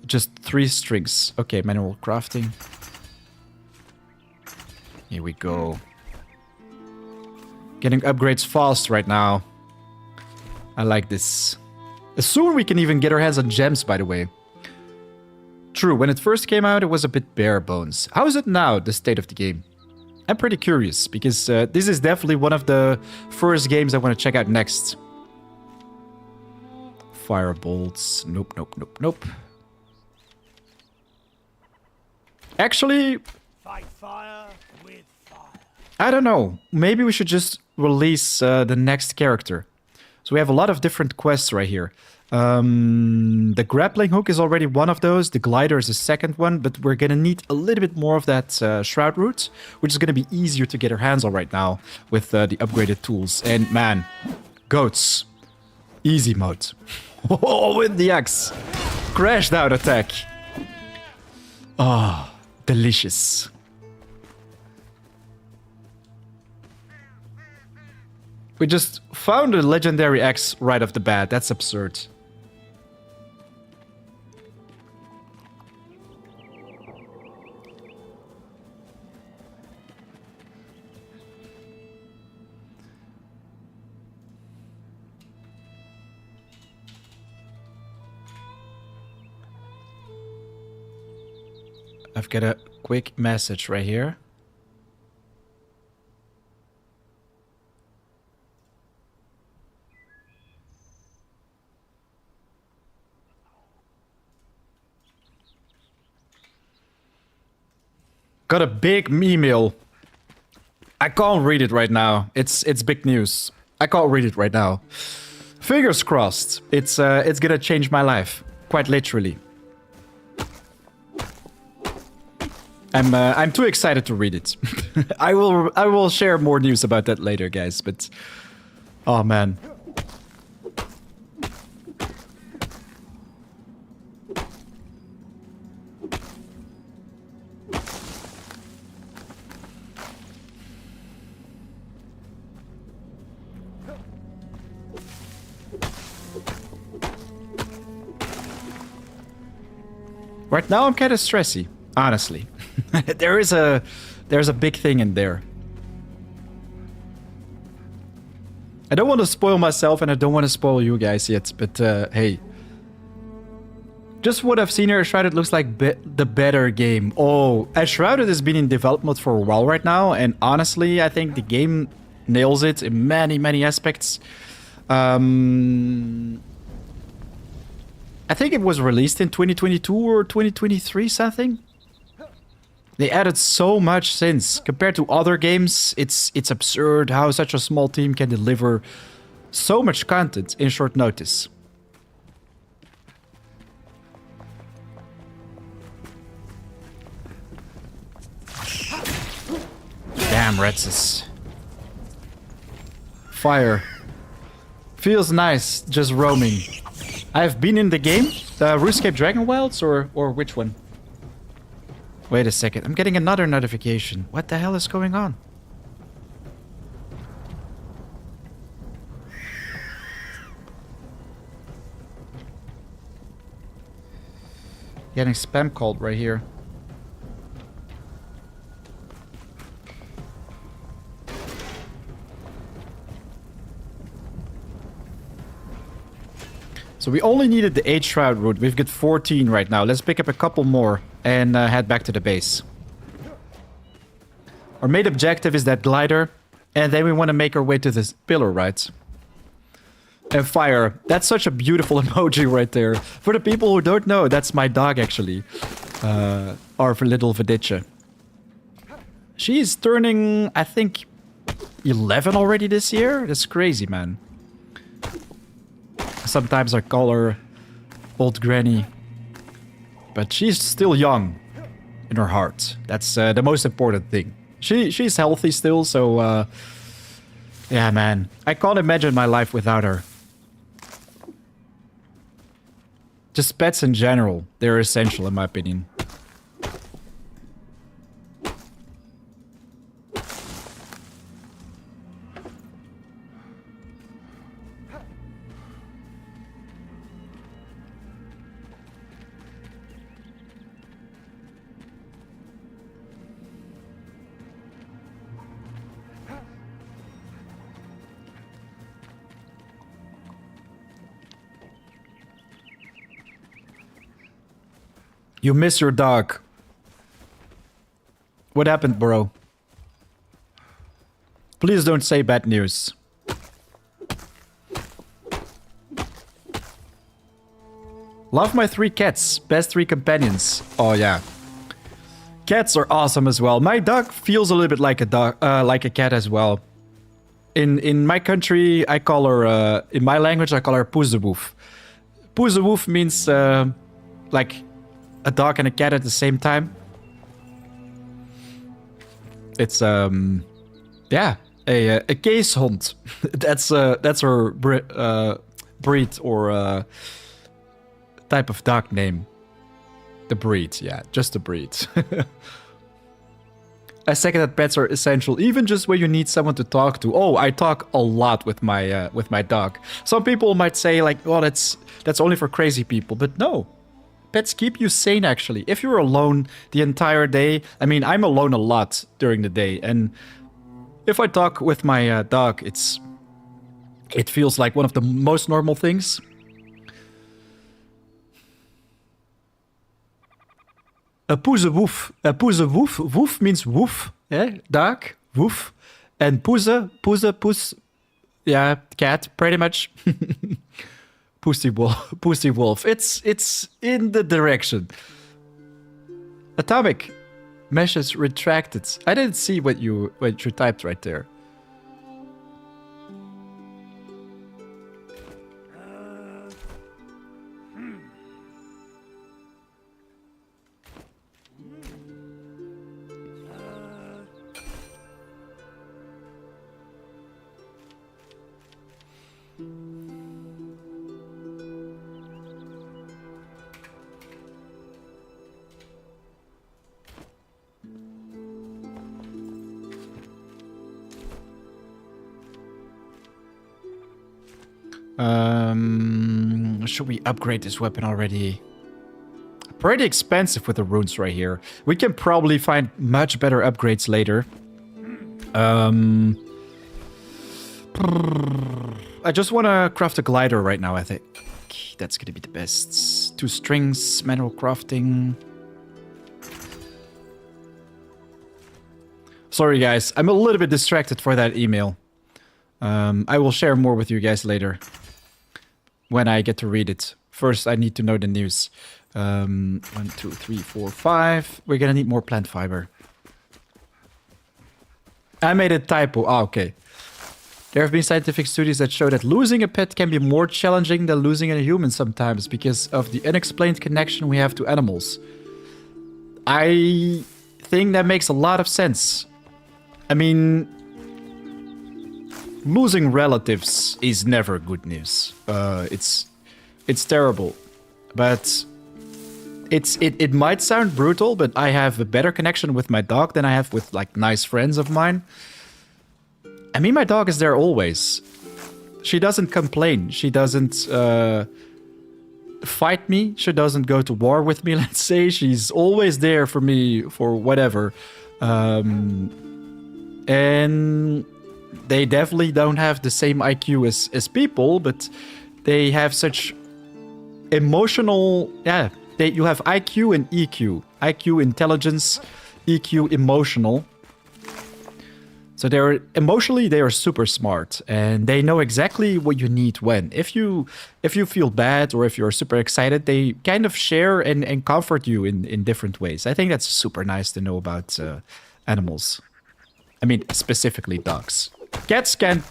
Just 3 strings. Okay, manual crafting. Here we go. Getting upgrades fast right now. I like this. Soon we can even get our hands on gems, by the way. True, when it first came out, it was a bit bare bones. How is it now, the state of the game? I'm pretty curious, because this is definitely one of the first games I want to check out next. Firebolts. Nope, nope, nope, nope. Actually, Fight fire with fire. I don't know. Maybe we should just release the next character. So we have a lot of different quests right here. The grappling hook is already one of those. The glider is the second one, but we're gonna need a little bit more of that shroud root, which is gonna be easier to get our hands on right now with the upgraded tools. And man, goats, easy mode. Oh, with the axe, crash down attack. Ah, oh, delicious. We just found a legendary axe right off the bat. That's absurd. I've got a quick message right here. Got a big email. I can't read it right now. It's big news. I can't read it right now. Fingers crossed. It's gonna change my life, quite literally. I'm too excited to read it. I will share more news about that later, guys. But oh man. Right now I'm kind of stressy, honestly. There's a big thing in there. I don't want to spoil myself and I don't want to spoil you guys yet, but hey. Just what I've seen here, Enshrouded looks like the better game. Oh, Enshrouded has been in development for a while right now, and honestly, I think the game nails it in many, many aspects. I think it was released in 2022 or 2023, something. They added so much since. Compared to other games, it's absurd how such a small team can deliver so much content in short notice. Damn, Retsis. Fire. Feels nice just roaming. I've been in the game, the RuneScape Dragon Wilds, or which one? Wait a second, I'm getting another notification. What the hell is going on? Getting spam called right here. So we only needed the Enshrouded route. We've got 14 right now. Let's pick up a couple more and head back to the base. Our main objective is that glider. And then we want to make our way to this pillar, right? And fire. That's such a beautiful emoji right there. For the people who don't know, that's my dog actually. Our little Vedicha. She's turning, I think, 11 already this year. That's crazy, man. Sometimes I call her old granny. But she's still young in her heart. That's the most important thing. She's healthy still, so... yeah, man. I can't imagine my life without her. Just pets in general. They're essential in my opinion. You miss your dog. What happened, bro? Please don't say bad news. Love my 3 cats. Best 3 companions. Oh yeah. Cats are awesome as well. My dog feels a little bit like a dog, like a cat as well. In my country, I call her, in my language, I call her poezewoef. Poezewoef means like a dog and a cat at the same time. It's yeah, a keeshond. That's her breed or type of dog name. The breed, yeah, just the breed. I second that pets are essential, even just when you need someone to talk to. Oh, I talk a lot with my dog. Some people might say like, well, that's only for crazy people, but no. Pets keep you sane, actually. If you're alone the entire day... I mean, I'm alone a lot during the day. And if I talk with my dog, it feels like one of the most normal things. A poezewoef. A poezewoef. Woef means woof. Yeah, dog. Woof. And poes. Yeah, cat, pretty much. Pussy wolf. It's in the direction. Atomic. Meshes retracted. I didn't see what you typed right there. Should we upgrade this weapon already? Pretty expensive with the runes right here. We can probably find much better upgrades later. I just want to craft a glider right now, I think. That's going to be the best. 2 strings, manual crafting. Sorry, guys. I'm a little bit distracted for that email. I will share more with you guys later. When I get to read it first I need to know the news. 1, 2, 3, 4, 5. We're gonna need more plant fiber. I made a typo. Ah, okay. There have been scientific studies that show that losing a pet can be more challenging than losing a human sometimes because of the unexplained connection we have to animals. I think that makes a lot of sense. I mean, losing relatives is never good news. It's terrible, but it might sound brutal, but I have a better connection with my dog than I have with like nice friends of mine. I mean, my dog is there always. She doesn't complain. She doesn't fight me. She doesn't go to war with me, let's say. She's always there for me for whatever. And they definitely don't have the same IQ as people, but they have such emotional... Yeah, you have IQ and EQ. IQ, intelligence, EQ, emotional. So they're emotionally, they are super smart, and they know exactly what you need when. If you feel bad or if you're super excited, they kind of share and comfort you in different ways. I think that's super nice to know about animals. I mean, specifically dogs. Cats can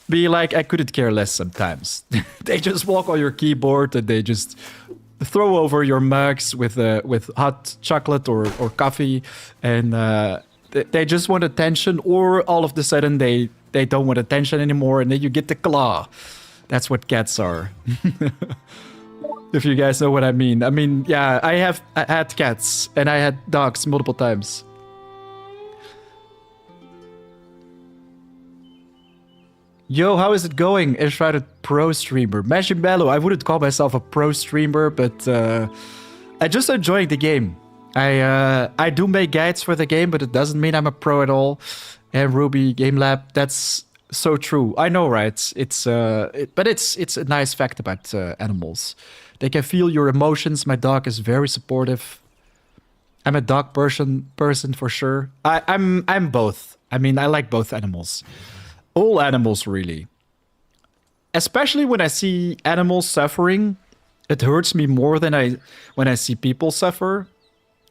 be like, I couldn't care less sometimes. They just walk on your keyboard and they just throw over your mugs with hot chocolate or coffee, and they just want attention, or all of a sudden they don't want attention anymore, and then you get the claw. That's what cats are. If you guys know what I mean. I mean, yeah, I had cats and I had dogs multiple times. Yo, how is it going? Enshrouded pro streamer. Marshmallow, I wouldn't call myself a pro streamer, but I just enjoy the game. I do make guides for the game, but it doesn't mean I'm a pro at all. And Ruby Game Lab, that's so true. I know, right? But it's a nice fact about animals. They can feel your emotions. My dog is very supportive. I'm a dog person for sure. I'm both. I mean, I like both animals. All animals, really. Especially when I see animals suffering, it hurts me more than when I see people suffer.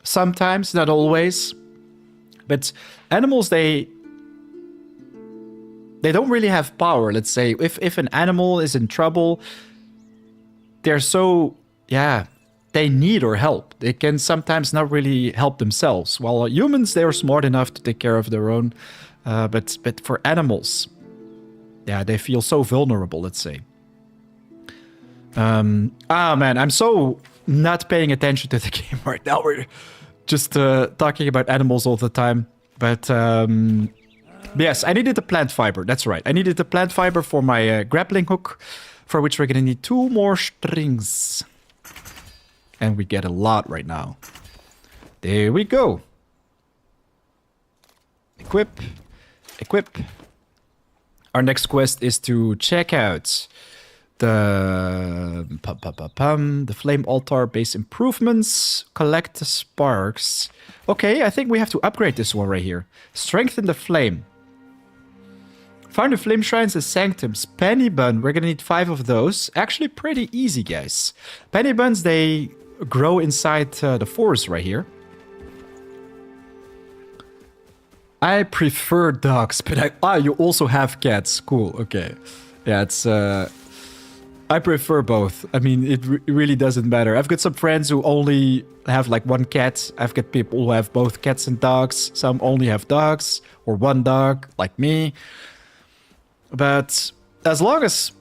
Sometimes, not always. But animals, they don't really have power, let's say. If an animal is in trouble, they're so, yeah, they need our help. They can sometimes not really help themselves. While humans, they are smart enough to take care of their own. But for animals, yeah, they feel so vulnerable, let's say. Man, I'm so not paying attention to the game right now. We're just talking about animals all the time. But yes, I needed the plant fiber. That's right. I needed the plant fiber for my grappling hook, for which we're going to need 2 more strings. And we get a lot right now. There we go. Equip. Equip. Our next quest is to check out the flame altar base improvements. Collect the sparks. Okay, I think we have to upgrade this one right here. Strengthen the flame. Found the flame shrines and sanctums. Penny bun. We're gonna need 5 of those. Actually, pretty easy, guys. Penny buns, they grow inside the forest right here. I prefer dogs, but you also have cats. Cool, okay. Yeah, it's... I prefer both. I mean, it really doesn't matter. I've got some friends who only have like 1 cat. I've got people who have both cats and dogs. Some only have dogs, or 1 dog, like me. But as long as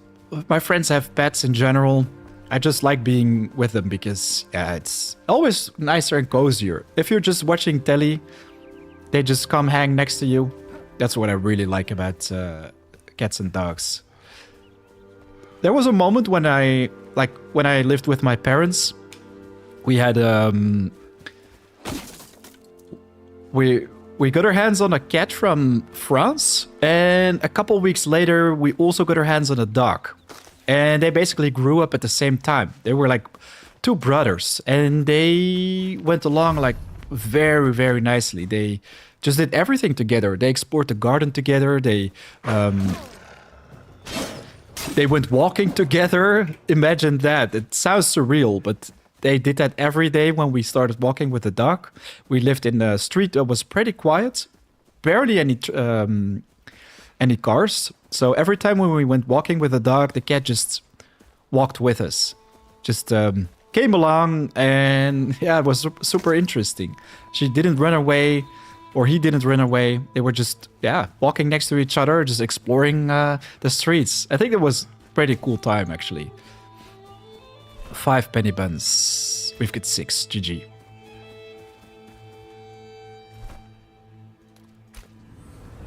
my friends have pets in general, I just like being with them because it's always nicer and cozier. If you're just watching telly, they just come hang next to you. That's what I really like about cats and dogs. There was a moment when I lived with my parents. We had we got our hands on a cat from France, and a couple weeks later we also got our hands on a dog. And they basically grew up at the same time. They were like 2 brothers, and they went along like very, very nicely. They just did everything together. They explored the garden together. They They went walking together. Imagine that. It sounds surreal, but they did that every day when we started walking with the dog. We lived in a street that was pretty quiet, barely any cars. So every time when we went walking with the dog, the cat just walked with us. Just came along, and yeah, it was super interesting. She didn't run away, or he didn't run away. They were just, yeah, walking next to each other, just exploring the streets. I think it was a pretty cool time, actually. 5 penny buns. We've got 6. GG.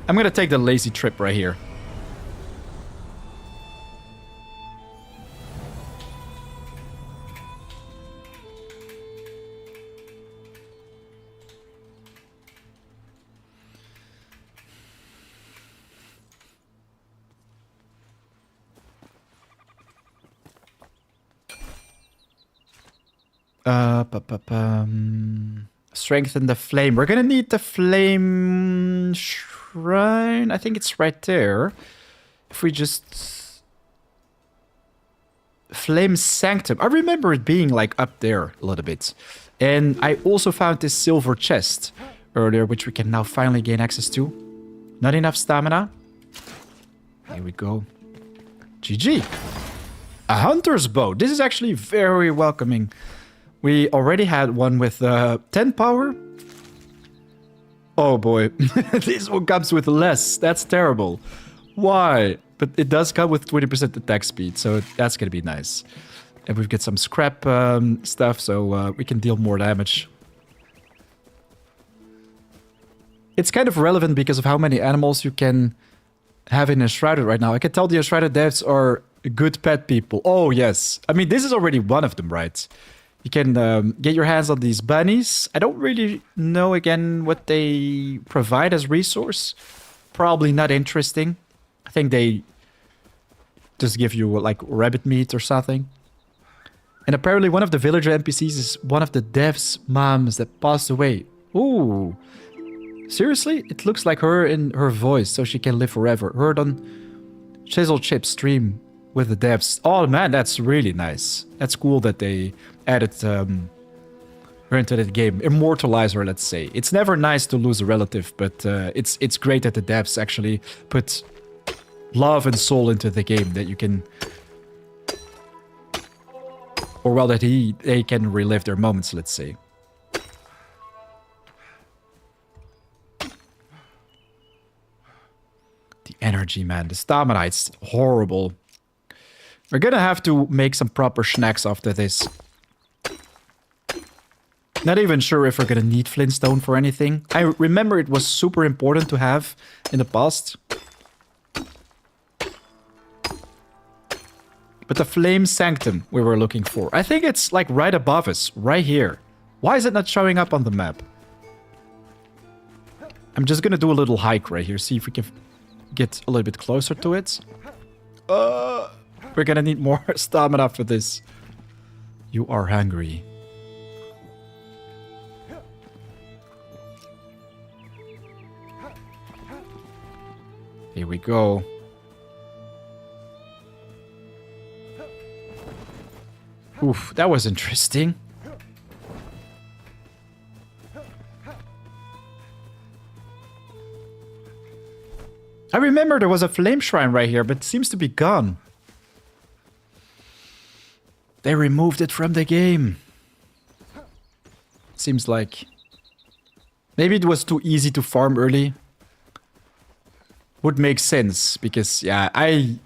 I'm gonna take the lazy trip right here. Strengthen the flame. We're gonna need the flame shrine. I think it's right there. If we just... Flame Sanctum. I remember it being like up there a little bit. And I also found this silver chest earlier, which we can now finally gain access to. Not enough stamina. Here we go. GG. A hunter's bow. This is actually very welcoming. We already had one with 10 power. Oh boy. This one comes with less. That's terrible. Why? But it does come with 20% attack speed, so that's going to be nice. And we've got some scrap stuff, so we can deal more damage. It's kind of relevant because of how many animals you can have in Enshrouded right now. I can tell the Enshrouded devs are good pet people. Oh, yes. I mean, this is already one of them, right? You can get your hands on these bunnies. I don't really know, again, what they provide as resource. Probably not interesting. I think they just give you, like, rabbit meat or something. And apparently one of the villager NPCs is one of the devs' moms that passed away. Ooh. Seriously? It looks like her in her voice, so she can live forever. Heard on Chisel Chip stream with the devs. Oh man, that's really nice. That's cool that they added her into the game. Immortalize her, let's say. It's never nice to lose a relative, but it's great that the devs actually put love and soul into the game, that you can... Or well, that they can relive their moments, let's say. The energy, man. The stamina, it's horrible. We're gonna have to make some proper snacks after this. Not even sure if we're gonna need flintstone for anything. I remember it was super important to have in the past. But the Flame Sanctum we were looking for. I think it's like right above us, right here. Why is it not showing up on the map? I'm just gonna do a little hike right here, see if we can get a little bit closer to it. We're gonna need more stamina for this. You are hungry. Here we go. Oof, that was interesting. I remember there was a flame shrine right here, but it seems to be gone. They removed it from the game. Seems like... Maybe it was too easy to farm early. Would make sense, because, yeah, I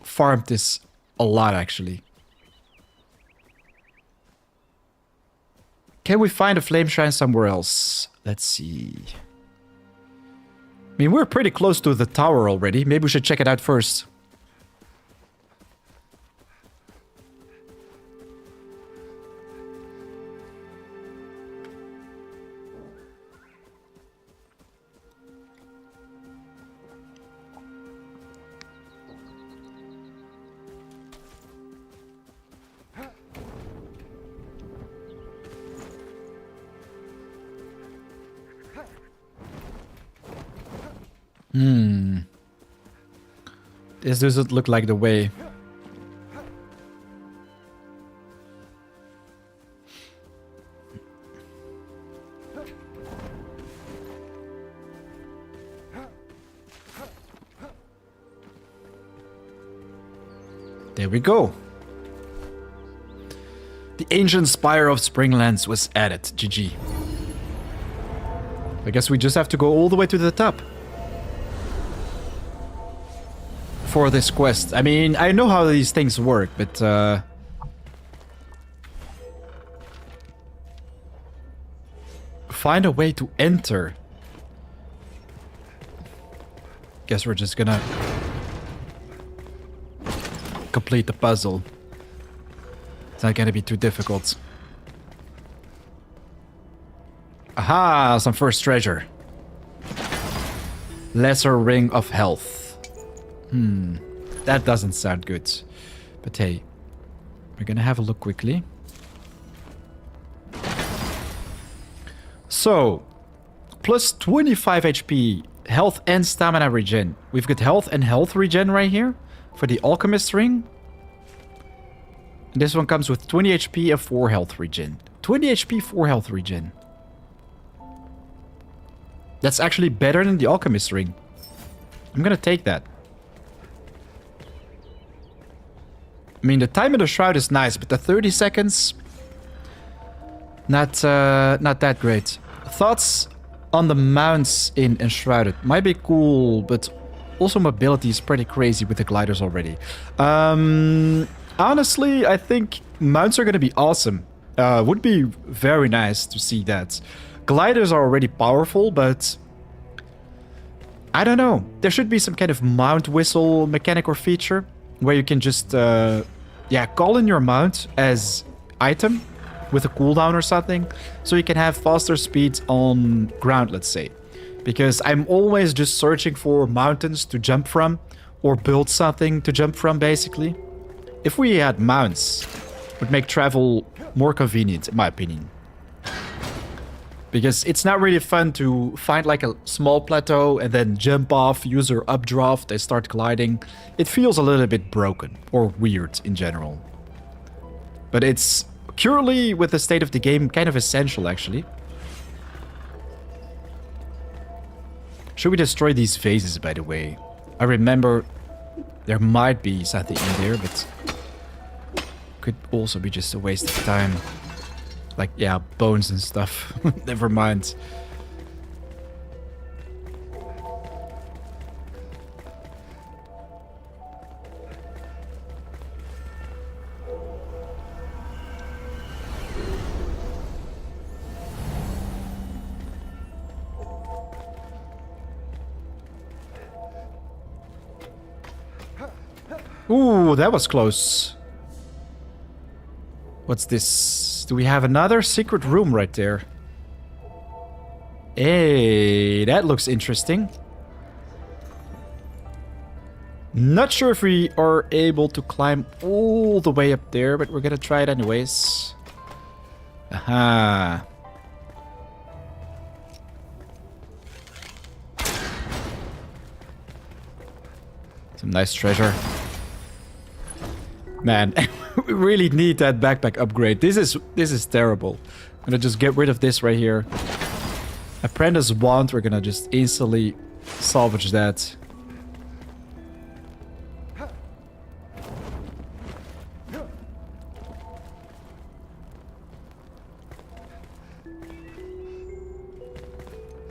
farmed this a lot, actually. Can we find a flame shrine somewhere else? Let's see. I mean, we're pretty close to the tower already. Maybe we should check it out first. This doesn't look like the way. There we go. The ancient Spire of Springlands was added. GG. I guess we just have to go all the way to the top for this quest. I mean, I know how these things work, but find a way to enter. Guess we're just gonna complete the puzzle. It's not gonna be too difficult. Aha, some first treasure. Lesser Ring of Health. That doesn't sound good. But hey, we're gonna have a look quickly. So, plus 25 HP, health and stamina regen. We've got health and health regen right here for the Alchemist Ring. And this one comes with 20 HP and 4 health regen. 20 HP, 4 health regen. That's actually better than the Alchemist Ring. I'm gonna take that. I mean, the time in the Shroud is nice, but the 30 seconds... Not that great. Thoughts on the mounts in Enshrouded? Might be cool, but also mobility is pretty crazy with the gliders already. Honestly, I think mounts are gonna be awesome. Would be very nice to see that. Gliders are already powerful, but I don't know. There should be some kind of mount whistle mechanic or feature where you can just call in your mount as item with a cooldown or something, so you can have faster speeds on ground, let's say. Because I'm always just searching for mountains to jump from, or build something to jump from, basically. If we had mounts, it would make travel more convenient, in my opinion. Because it's not really fun to find like a small plateau and then jump off, use your updraft and start gliding. It feels a little bit broken, or weird in general. But it's purely, with the state of the game, kind of essential, actually. Should we destroy these vases, by the way? I remember there might be something in there, but could also be just a waste of time. Like, yeah, bones and stuff. Never mind. Ooh, that was close. What's this? Do we have another secret room right there? Hey, that looks interesting. Not sure if we are able to climb all the way up there, but we're gonna try it anyways. Aha. Some nice treasure. Man, we really need that backpack upgrade. This is terrible. I'm gonna just get rid of this right here. Apprentice Wand, we're gonna just instantly salvage that.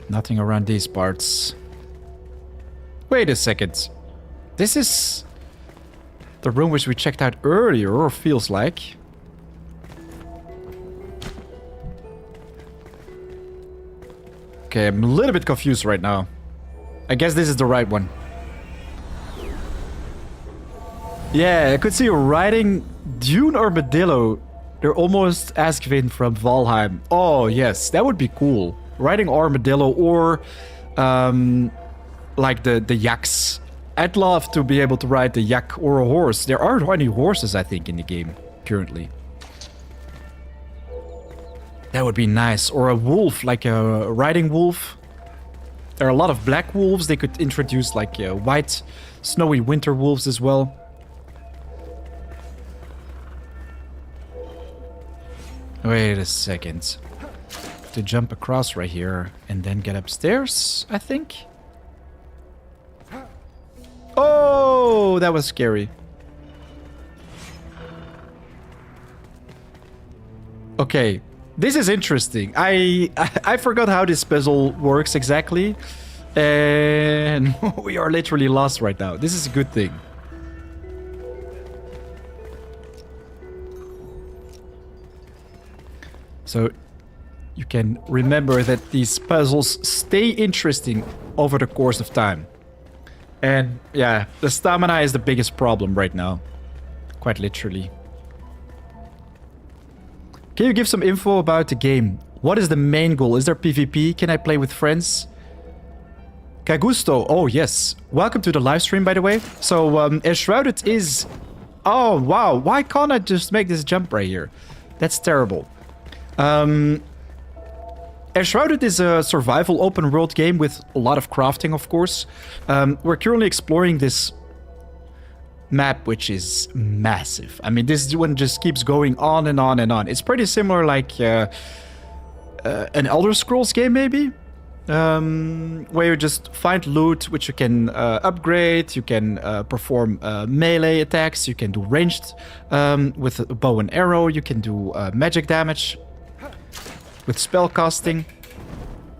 Nothing around these parts. Wait a second. This is the room which we checked out earlier, or feels like. Okay, I'm a little bit confused right now. I guess this is the right one. Yeah, I could see you riding Dune Armadillo. They're almost Askvin from Valheim. Oh, yes, that would be cool. Riding Armadillo or like the yaks. I'd love to be able to ride the yak or a horse. There aren't any horses, I think, in the game currently. That would be nice. Or a wolf, like a riding wolf. There are a lot of black wolves. They could introduce like white, snowy winter wolves as well. Wait a second. To jump across right here and then get upstairs, I think. Oh, that was scary. Okay, this is interesting. I forgot how this puzzle works exactly. And we are literally lost right now. This is a good thing. So you can remember that these puzzles stay interesting over the course of time. And yeah, the stamina is the biggest problem right now. Quite literally. Can you give some info about the game? What is the main goal? Is there PvP? Can I play with friends? Kagusto, oh yes. Welcome to the live stream, by the way. So, Enshrouded is... Oh, wow. Why can't I just make this jump right here? That's terrible. Enshrouded is a survival open world game with a lot of crafting, of course. We're currently exploring this map, which is massive. I mean, this one just keeps going on and on and on. It's pretty similar like an Elder Scrolls game, maybe? Where you just find loot, which you can upgrade. You can perform melee attacks. You can do ranged with a bow and arrow. You can do magic damage with spell casting.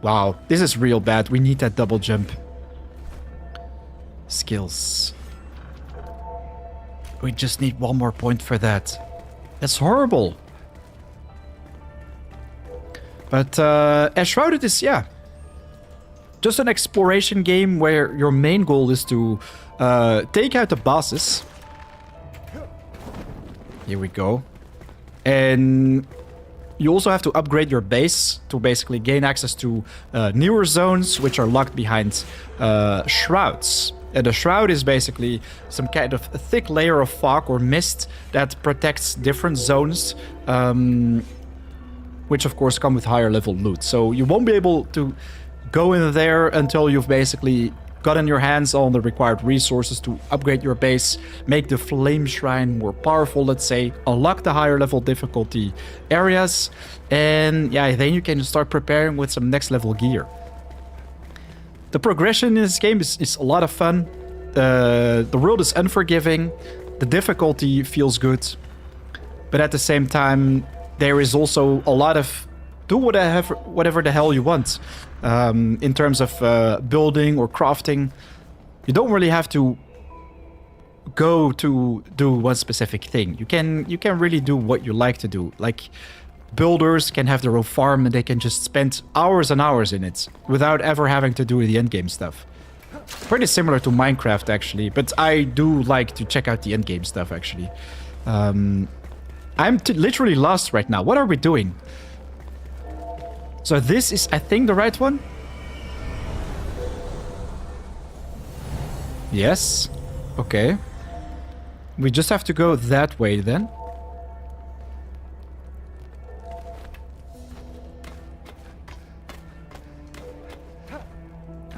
Wow, this is real bad. We need that double jump. Skills. We just need one more point for that. That's horrible. But Enshrouded is, yeah, just an exploration game where your main goal is to take out the bosses. Here we go. And you also have to upgrade your base to basically gain access to newer zones, which are locked behind shrouds. And a shroud is basically some kind of a thick layer of fog or mist that protects different zones, which of course come with higher level loot. So you won't be able to go in there until you've basically gotten your hands on the required resources to upgrade your base, make the flame shrine more powerful, let's say, unlock the higher level difficulty areas, and yeah, then you can start preparing with some next level gear. The progression in this game is a lot of fun. The world is unforgiving. The difficulty feels good. But at the same time, there is also a lot of do whatever the hell you want. In terms of building or crafting, you don't really have to go to do one specific thing. You can really do what you like to do. Like, builders can have their own farm and they can just spend hours and hours in it without ever having to do the endgame stuff. Pretty similar to Minecraft, actually, but I do like to check out the endgame stuff, actually. I'm literally lost right now. What are we doing? So this is, I think, the right one? Yes. Okay. We just have to go that way then.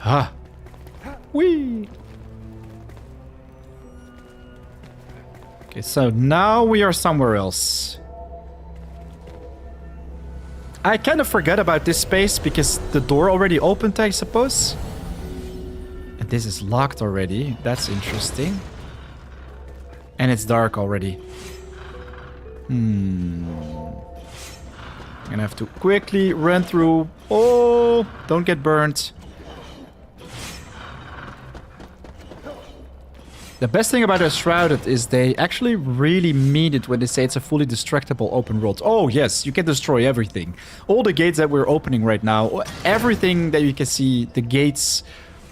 Ah. Whee! Okay, so now we are somewhere else. I kind of forgot about this space because the door already opened, I suppose. And this is locked already. That's interesting. And it's dark already. I'm gonna have to quickly run through. Oh, don't get burnt. The best thing about Enshrouded is they actually really mean it when they say it's a fully destructible open world. Oh yes, you can destroy everything. All the gates that we're opening right now, everything that you can see, the gates,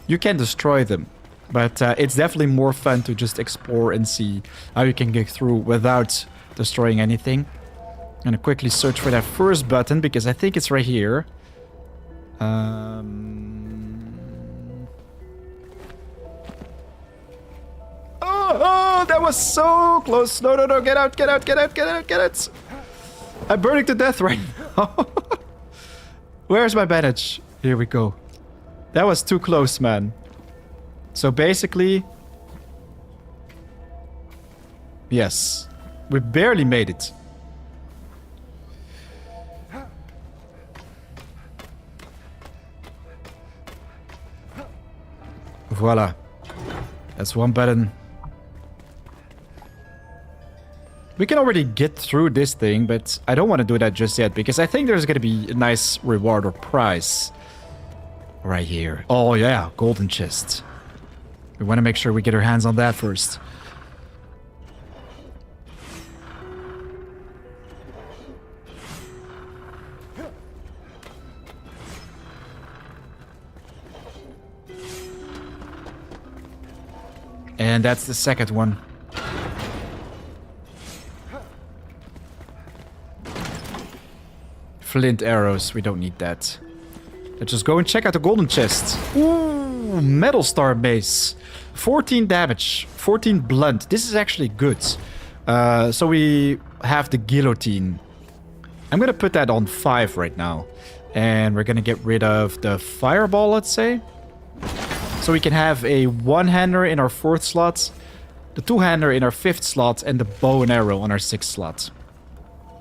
you can destroy them. But it's definitely more fun to just explore and see how you can get through without destroying anything. I'm gonna quickly search for that first button because I think it's right here. Oh, that was so close. No, get out. I'm burning to death right now. Where's my bandage? Here we go. That was too close, man. So basically... Yes. We barely made it. Voila. That's one button. We can already get through this thing, but I don't want to do that just yet because I think there's going to be a nice reward or prize right here. Oh yeah, golden chest. We want to make sure we get our hands on that first. And that's the second one. Flint arrows, we don't need that. Let's just go and check out the golden chest. Ooh, metal star base. 14 damage, 14 blunt. This is actually good. So we have the guillotine. I'm gonna put that on 5 right now. And we're gonna get rid of the fireball, let's say. So we can have a one-hander in our 4th slot, the two-hander in our 5th slot, and the bow and arrow on our 6th slot.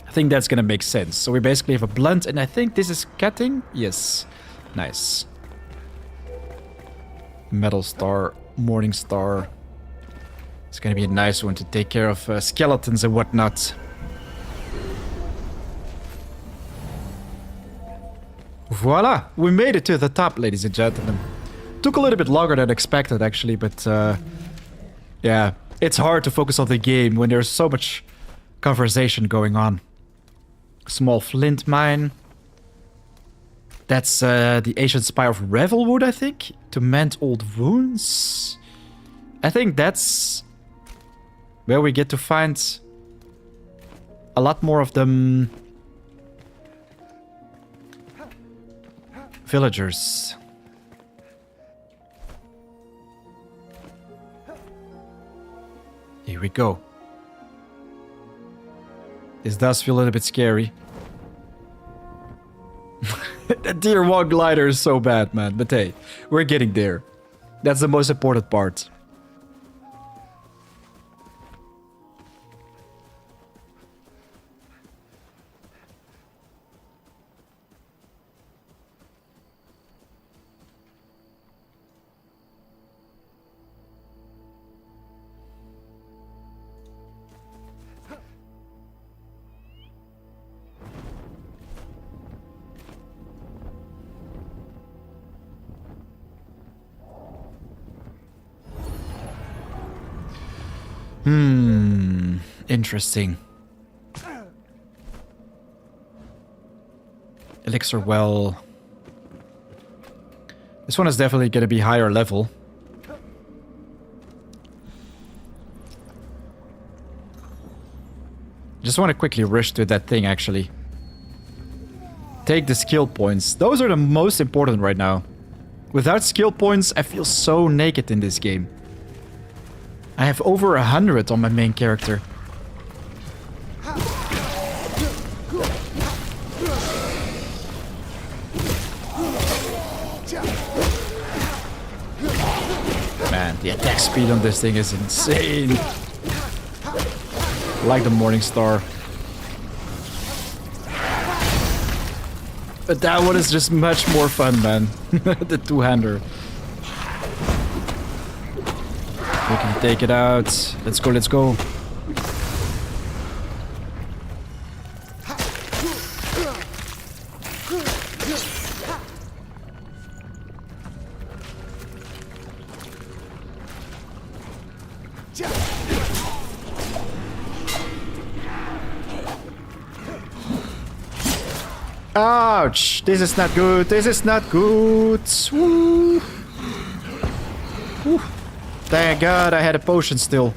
I think that's gonna make sense. So we basically have a blunt, and I think this is cutting. Yes. Nice. Metal star, morning star. It's gonna be a nice one to take care of skeletons and whatnot. Voila! We made it to the top, ladies and gentlemen. Took a little bit longer than expected, actually, but yeah, it's hard to focus on the game when there's so much conversation going on. Small flint mine. That's the ancient spire of Revelwood, I think, to mend old wounds. I think that's where we get to find a lot more of them villagers. Here we go. This does feel a little bit scary. That tier 1 glider is so bad, man. But hey, we're getting there. That's the most important part. Interesting. Elixir well. This one is definitely going to be higher level. Just want to quickly rush to that thing, actually. Take the skill points. Those are the most important right now. Without skill points, I feel so naked in this game. I have over 100 on my main character. Man, the attack speed on this thing is insane. Like the Morning Star. But that one is just much more fun, man. The two-hander. We can take it out. Let's go, let's go. Ouch! This is not good. This is not good. Woo. Woo. Thank God I had a potion still.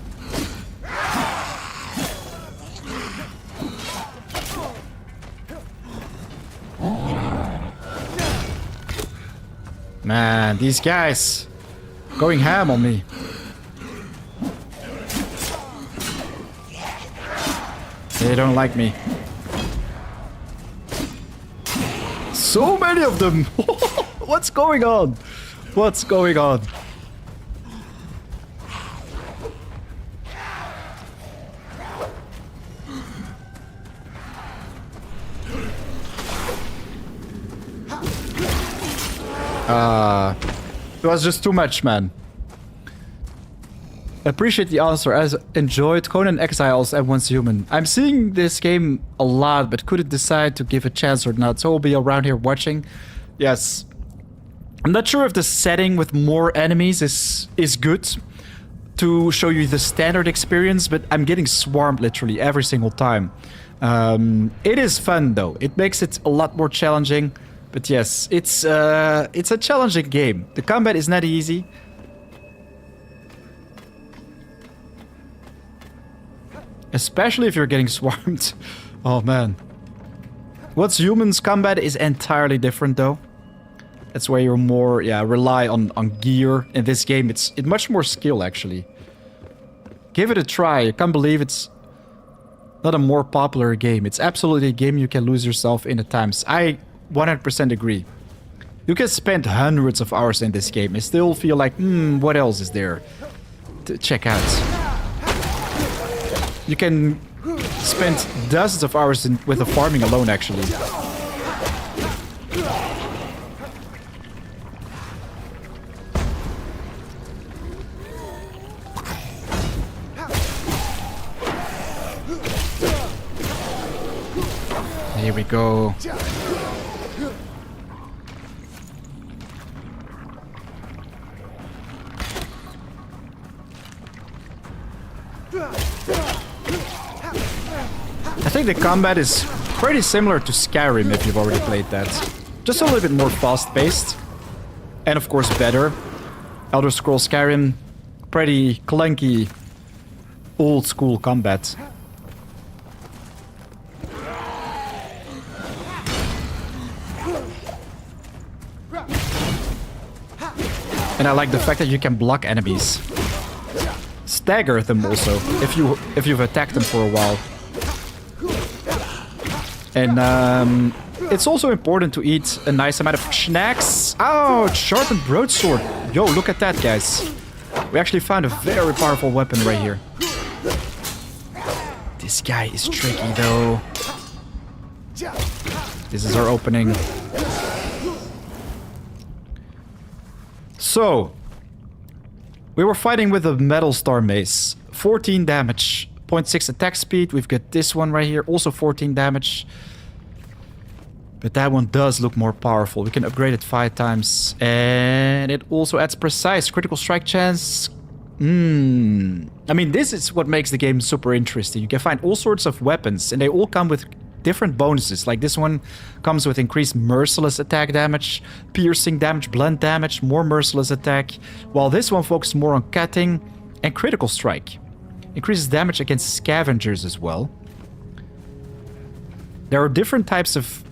Man, these guys going ham on me. They don't like me. So many of them! What's going on? What's going on? It was just too much, man. Appreciate the answer. As enjoyed Conan Exiles and Once Human. I'm seeing this game a lot, but couldn't decide to give a chance or not. So I'll be around here watching. Yes. I'm not sure if the setting with more enemies is good to show you the standard experience, but I'm getting swarmed literally every single time. It is fun though. It makes it a lot more challenging. But yes, it's a challenging game. The combat is not easy. Especially if you're getting swarmed. Oh man. What's Human's combat is entirely different though. That's where you're more, rely on gear. In this game, it's much more skill actually. Give it a try. I can't believe it's not a more popular game. It's absolutely a game you can lose yourself in at times. I 100% agree. You can spend hundreds of hours in this game and still feel like, what else is there to check out? You can spend dozens of hours with the farming alone, actually. Here we go. I think the combat is pretty similar to Skyrim if you've already played that. Just a little bit more fast-paced. And of course better. Elder Scrolls Skyrim, pretty clunky, old-school combat. And I like the fact that you can block enemies. Stagger them also, if you've attacked them for a while. And it's also important to eat a nice amount of snacks. Ouch! Sharpened broadsword. Yo, look at that, guys. We actually found a very powerful weapon right here. This guy is tricky, though. This is our opening. So, we were fighting with a Metal Star Mace. 14 damage. 0.6 attack speed. We've got this one right here. Also 14 damage. But that one does look more powerful. We can upgrade it 5 times. And it also adds precise critical strike chance. I mean, this is what makes the game super interesting. You can find all sorts of weapons. And they all come with different bonuses. Like this one comes with increased merciless attack damage, piercing damage, blunt damage, more merciless attack. While this one focuses more on cutting and critical strike. Increases damage against scavengers as well. There are different types of,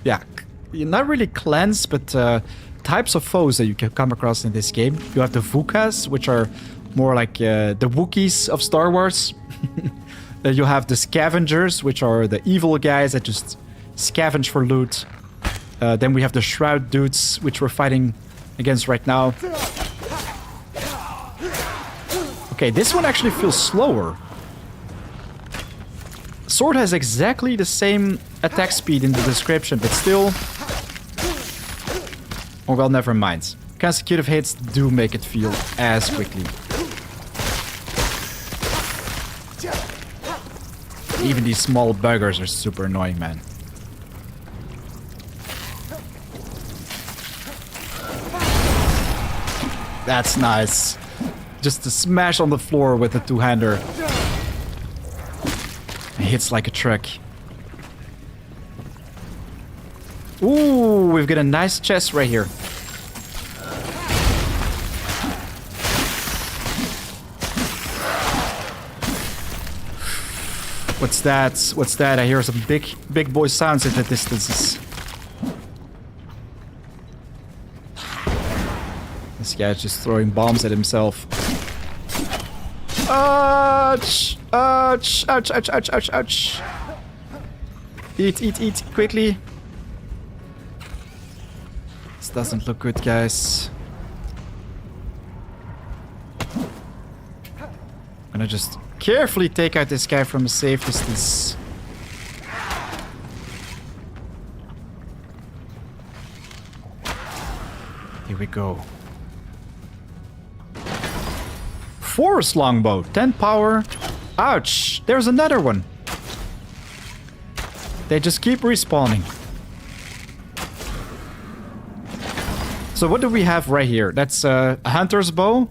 not really clans, but types of foes that you can come across in this game. You have the Vukas, which are more like the Wookiees of Star Wars. You have the Scavengers, which are the evil guys that just scavenge for loot. Then we have the Shroud dudes, which we're fighting against right now. Okay, this one actually feels slower. Sword has exactly the same attack speed in the description, but still... Oh, well, never mind. Consecutive hits do make it feel as quickly. Even these small buggers are super annoying, man. That's nice. Just to smash on the floor with a two-hander. It hits like a truck. Ooh, we've got a nice chest right here. What's that? What's that? I hear some big boy sounds in the distances. This guy's just throwing bombs at himself. Ouch! Ouch! Ouch! Ouch! Ouch! Ouch! Ouch! Eat! Eat! Eat! Quickly! This doesn't look good, guys. I'm gonna just carefully take out this guy from a safe distance. Here we go. Force longbow, 10 power. Ouch, there's another one. They just keep respawning. So what do we have right here? That's a hunter's bow.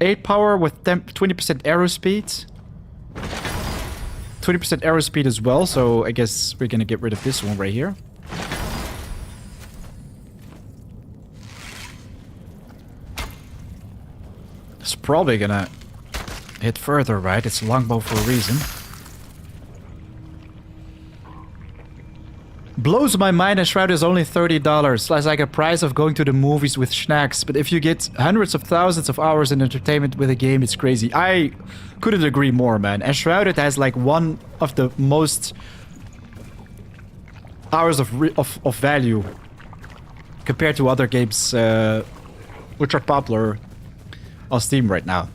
8 power with 20% arrow speed. 20% arrow speed as well, so I guess we're gonna get rid of this one right here. It's probably gonna hit further, right? It's a longbow for a reason. Blows my mind, Enshrouded is only $30. That's like a price of going to the movies with snacks. But if you get hundreds of thousands of hours in entertainment with a game, it's crazy. I couldn't agree more, man. Enshrouded has like one of the most hours of value compared to other games which are popular on Steam right now.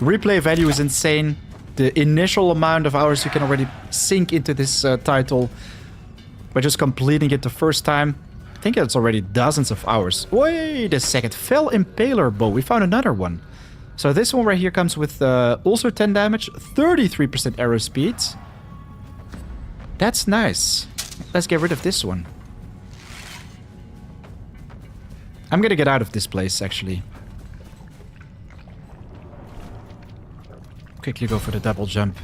The replay value is insane. The initial amount of hours you can already sink into this title by just completing it the first time. I think it's already dozens of hours. Wait a second. Fell Impaler Bow. We found another one. So this one right here comes with also 10 damage, 33% arrow speed. That's nice. Let's get rid of this one. I'm gonna get out of this place, actually. Quickly go for the double jump.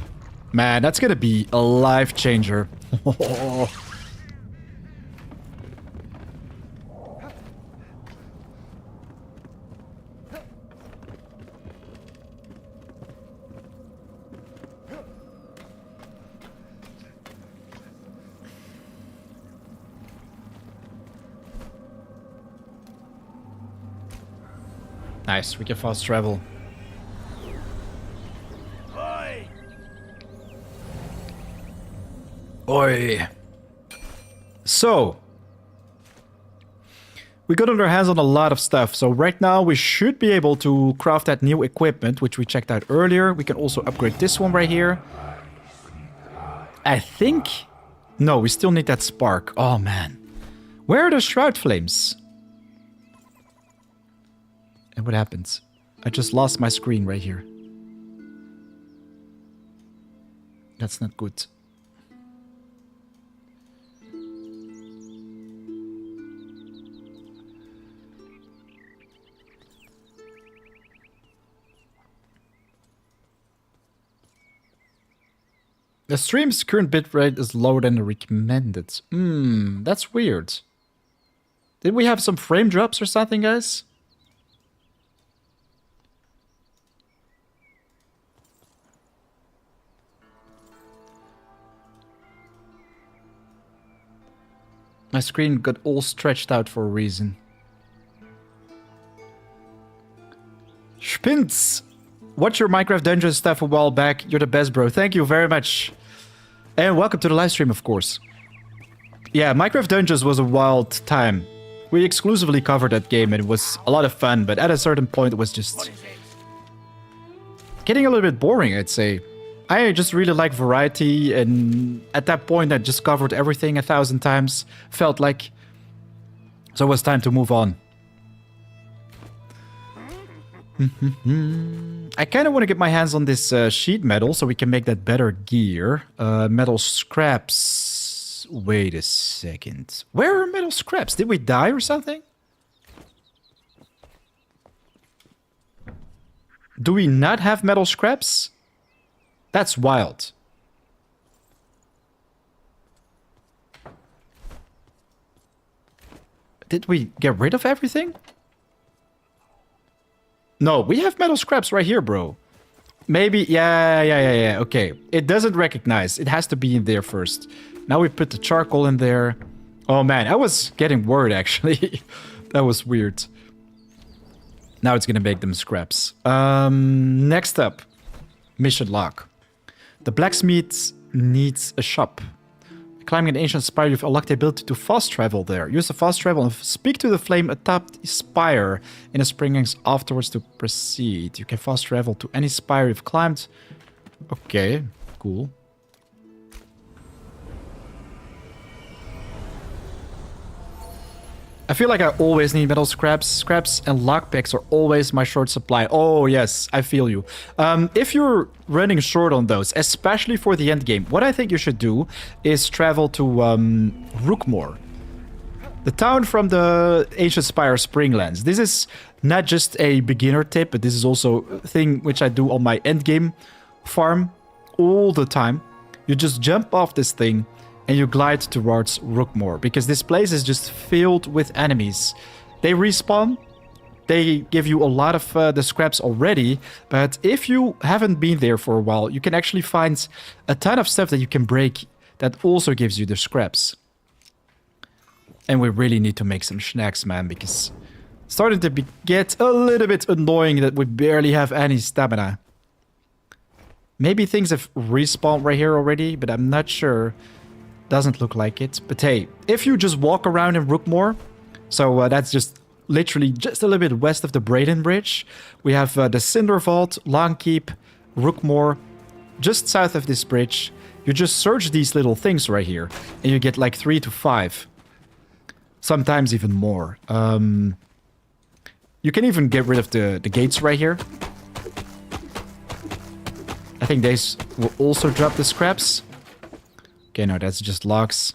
Man, that's gonna be a life changer. Nice, we can fast travel. Oi! Oi. So, we got our hands on a lot of stuff. So right now we should be able to craft that new equipment, which we checked out earlier. We can also upgrade this one right here. I think... No, we still need that spark. Oh, man. Where are the shroud flames? And what happens? I just lost my screen right here. That's not good. The stream's current bitrate is lower than the recommended. That's weird. Did we have some frame drops or something, guys? My screen got all stretched out for a reason. Spintz! Watch your Minecraft Dungeon stuff a while back. You're the best, bro. Thank you very much. And welcome to the live stream, of course. Yeah, Minecraft Dungeons was a wild time. We exclusively covered that game and it was a lot of fun, but at a certain point it was just getting a little bit boring, I'd say. I just really like variety, and at that point I just covered everything 1,000 times. Felt like... So it was time to move on. I kind of want to get my hands on this sheet metal so we can make that better gear. Metal scraps... Wait a second. Where are metal scraps? Did we die or something? Do we not have metal scraps? That's wild. Did we get rid of everything? No, we have metal scraps right here, bro. Maybe, yeah, okay. It doesn't recognize. It has to be in there first. Now we put the charcoal in there. Oh man, I was getting worried actually. That was weird. Now it's gonna make them scraps. Next up, mission log. The blacksmith needs a shop. Climbing an ancient spire, you've unlocked the ability to fast travel there. Use the fast travel and speak to the flame atop the spire in the springings afterwards to proceed. You can fast travel to any spire you've climbed. Okay, cool. I feel like I always need metal scraps. Scraps and lockpicks are always my short supply. Oh, yes, I feel you. If you're running short on those, especially for the end game, what I think you should do is travel to Rookmore, the town from the Ancient Spire Springlands. This is not just a beginner tip, but this is also a thing which I do on my end game farm all the time. You just jump off this thing and you glide towards Rookmore, because this place is just filled with enemies. They respawn, they give you a lot of the scraps already, but if you haven't been there for a while, you can actually find a ton of stuff that you can break that also gives you the scraps. And we really need to make some snacks, man, because it's starting to get a little bit annoying that we barely have any stamina. Maybe things have respawned right here already, but I'm not sure. Doesn't look like it. But hey, if you just walk around in Rookmore, so that's just literally just a little bit west of the Braden Bridge, we have the Cinder Vault, Longkeep, Rookmore, just south of this bridge. You just search these little things right here, and you get like 3 to 5. Sometimes even more. You can even get rid of the gates right here. I think these will also drop the scraps. Okay, no, that's just logs.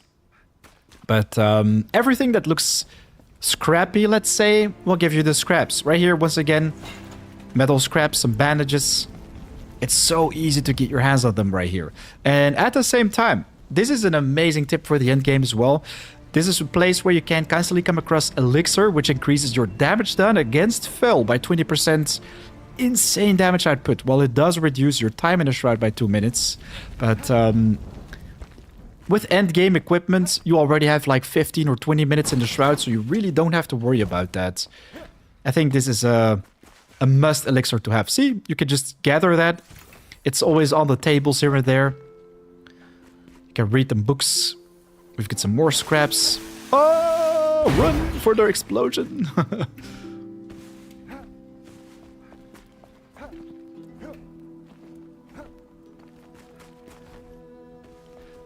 But everything that looks scrappy, let's say, will give you the scraps. Right here, once again, metal scraps, some bandages. It's so easy to get your hands on them right here. And at the same time, this is an amazing tip for the end game as well. This is a place where you can constantly come across elixir, which increases your damage done against Fel by 20%. Insane damage output. Well, it does reduce your time in the shroud by 2 minutes. But with endgame equipment, you already have like 15 or 20 minutes in the shroud, so you really don't have to worry about that. I think this is a must elixir to have. See, you can just gather that. It's always on the tables here and there. You can read them books. We've got some more scraps. Oh, run for the explosion.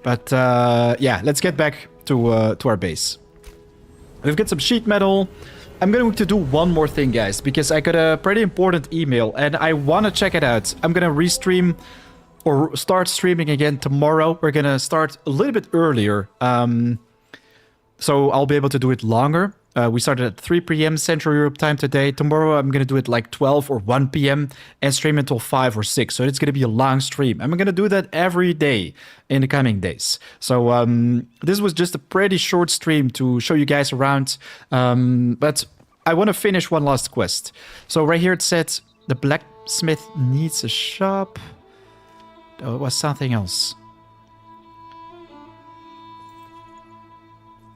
But yeah, let's get back to our base. We've got some sheet metal. I'm going to do one more thing, guys, because I got a pretty important email and I want to check it out. I'm going to restream or start streaming again tomorrow. We're going to start a little bit earlier. So I'll be able to do it longer. We started at 3 p.m. Central Europe time today. Tomorrow I'm going to do it like 12 or 1 p.m. and stream until 5 or 6. So it's going to be a long stream. I'm going to do that every day in the coming days. So this was just a pretty short stream to show you guys around. But I want to finish one last quest. So right here it said the blacksmith needs a shop. Oh, it was something else.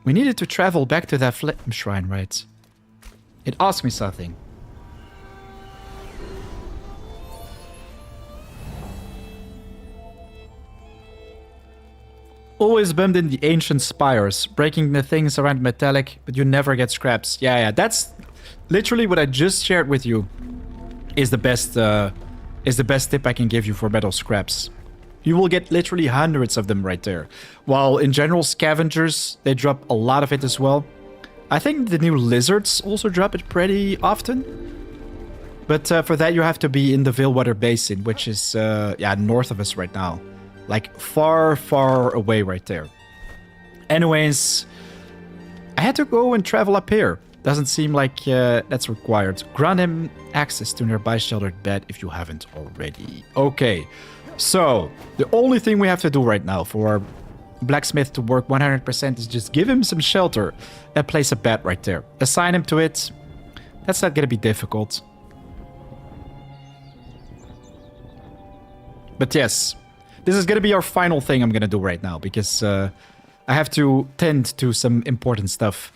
We needed to travel back to that flame shrine, right? It asked me something. Always bummed in the ancient spires, breaking the things around metallic, but you never get scraps. Yeah, that's literally what I just shared with you. Is the best tip I can give you for metal scraps. You will get literally hundreds of them right there. While in general, scavengers, they drop a lot of it as well. I think the new lizards also drop it pretty often. But for that, you have to be in the Veilwater Basin, which is yeah, north of us right now. Like far, far away right there. Anyways, I had to go and travel up here. Doesn't seem like that's required. Grant him access to nearby sheltered bed if you haven't already. Okay. So, the only thing we have to do right now for our blacksmith to work 100% is just give him some shelter and place a bed right there. Assign him to it. That's not going to be difficult. But yes, this is going to be our final thing I'm going to do right now because I have to tend to some important stuff.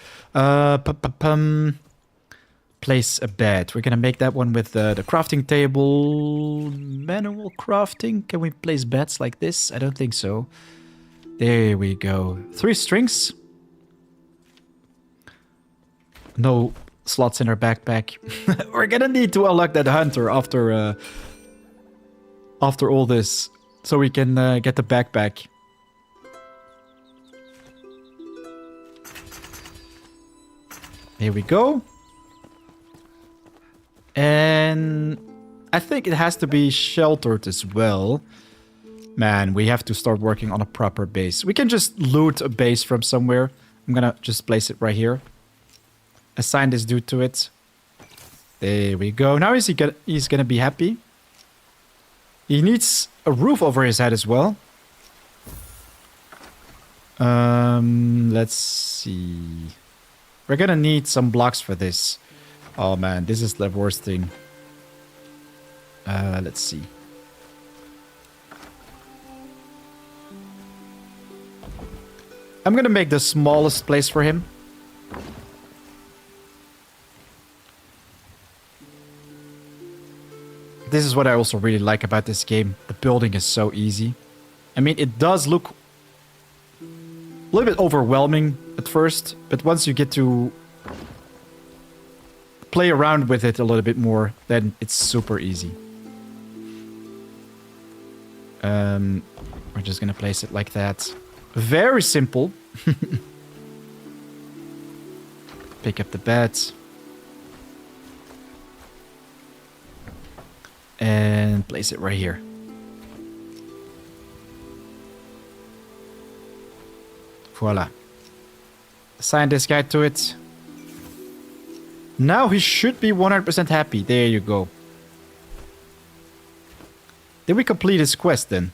Place a bed. We're gonna make that one with the crafting table. Manual crafting. Can we place beds like this? I don't think so. There we go. 3 strings. No slots in our backpack. We're gonna need to unlock that hunter after all this, so we can get the backpack. Here we go. And I think it has to be sheltered as well. Man, we have to start working on a proper base. We can just loot a base from somewhere. I'm gonna just place it right here. Assign this dude to it. There we go. Now he's gonna be happy. He needs a roof over his head as well. Let's see. We're gonna need some blocks for this. Oh man, this is the worst thing. Let's see. I'm gonna make the smallest place for him. This is what I also really like about this game. The building is so easy. I mean, it does look a little bit overwhelming at first, but once you get to play around with it a little bit more, then it's super easy. We're just gonna place it like that. Very simple. Pick up the bed. And place it right here. Voila. Assign this guy to it. Now he should be 100% happy. There you go. Did we complete his quest then?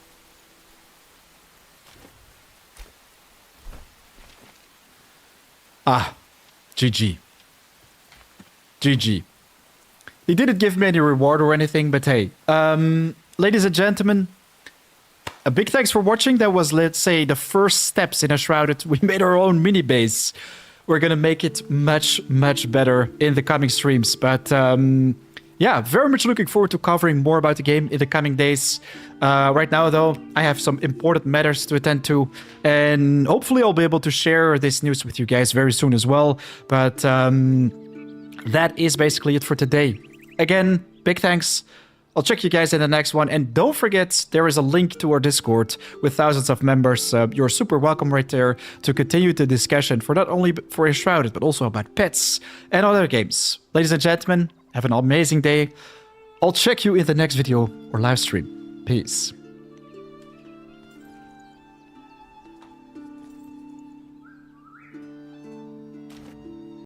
Ah, GG. GG. He didn't give me any reward or anything, but hey. Ladies and gentlemen, a big thanks for watching. That was, let's say, the first steps in Enshrouded. We made our own mini base. We're gonna make it much, much better in the coming streams. But yeah, very much looking forward to covering more about the game in the coming days. Right now, though, I have some important matters to attend to. And hopefully I'll be able to share this news with you guys very soon as well. But that is basically it for today. Again, big thanks. I'll check you guys in the next one. And don't forget, there is a link to our Discord with thousands of members. You're super welcome right there to continue the discussion for not only for Enshrouded, but also about pets and other games. Ladies and gentlemen, have an amazing day. I'll check you in the next video or live stream. Peace.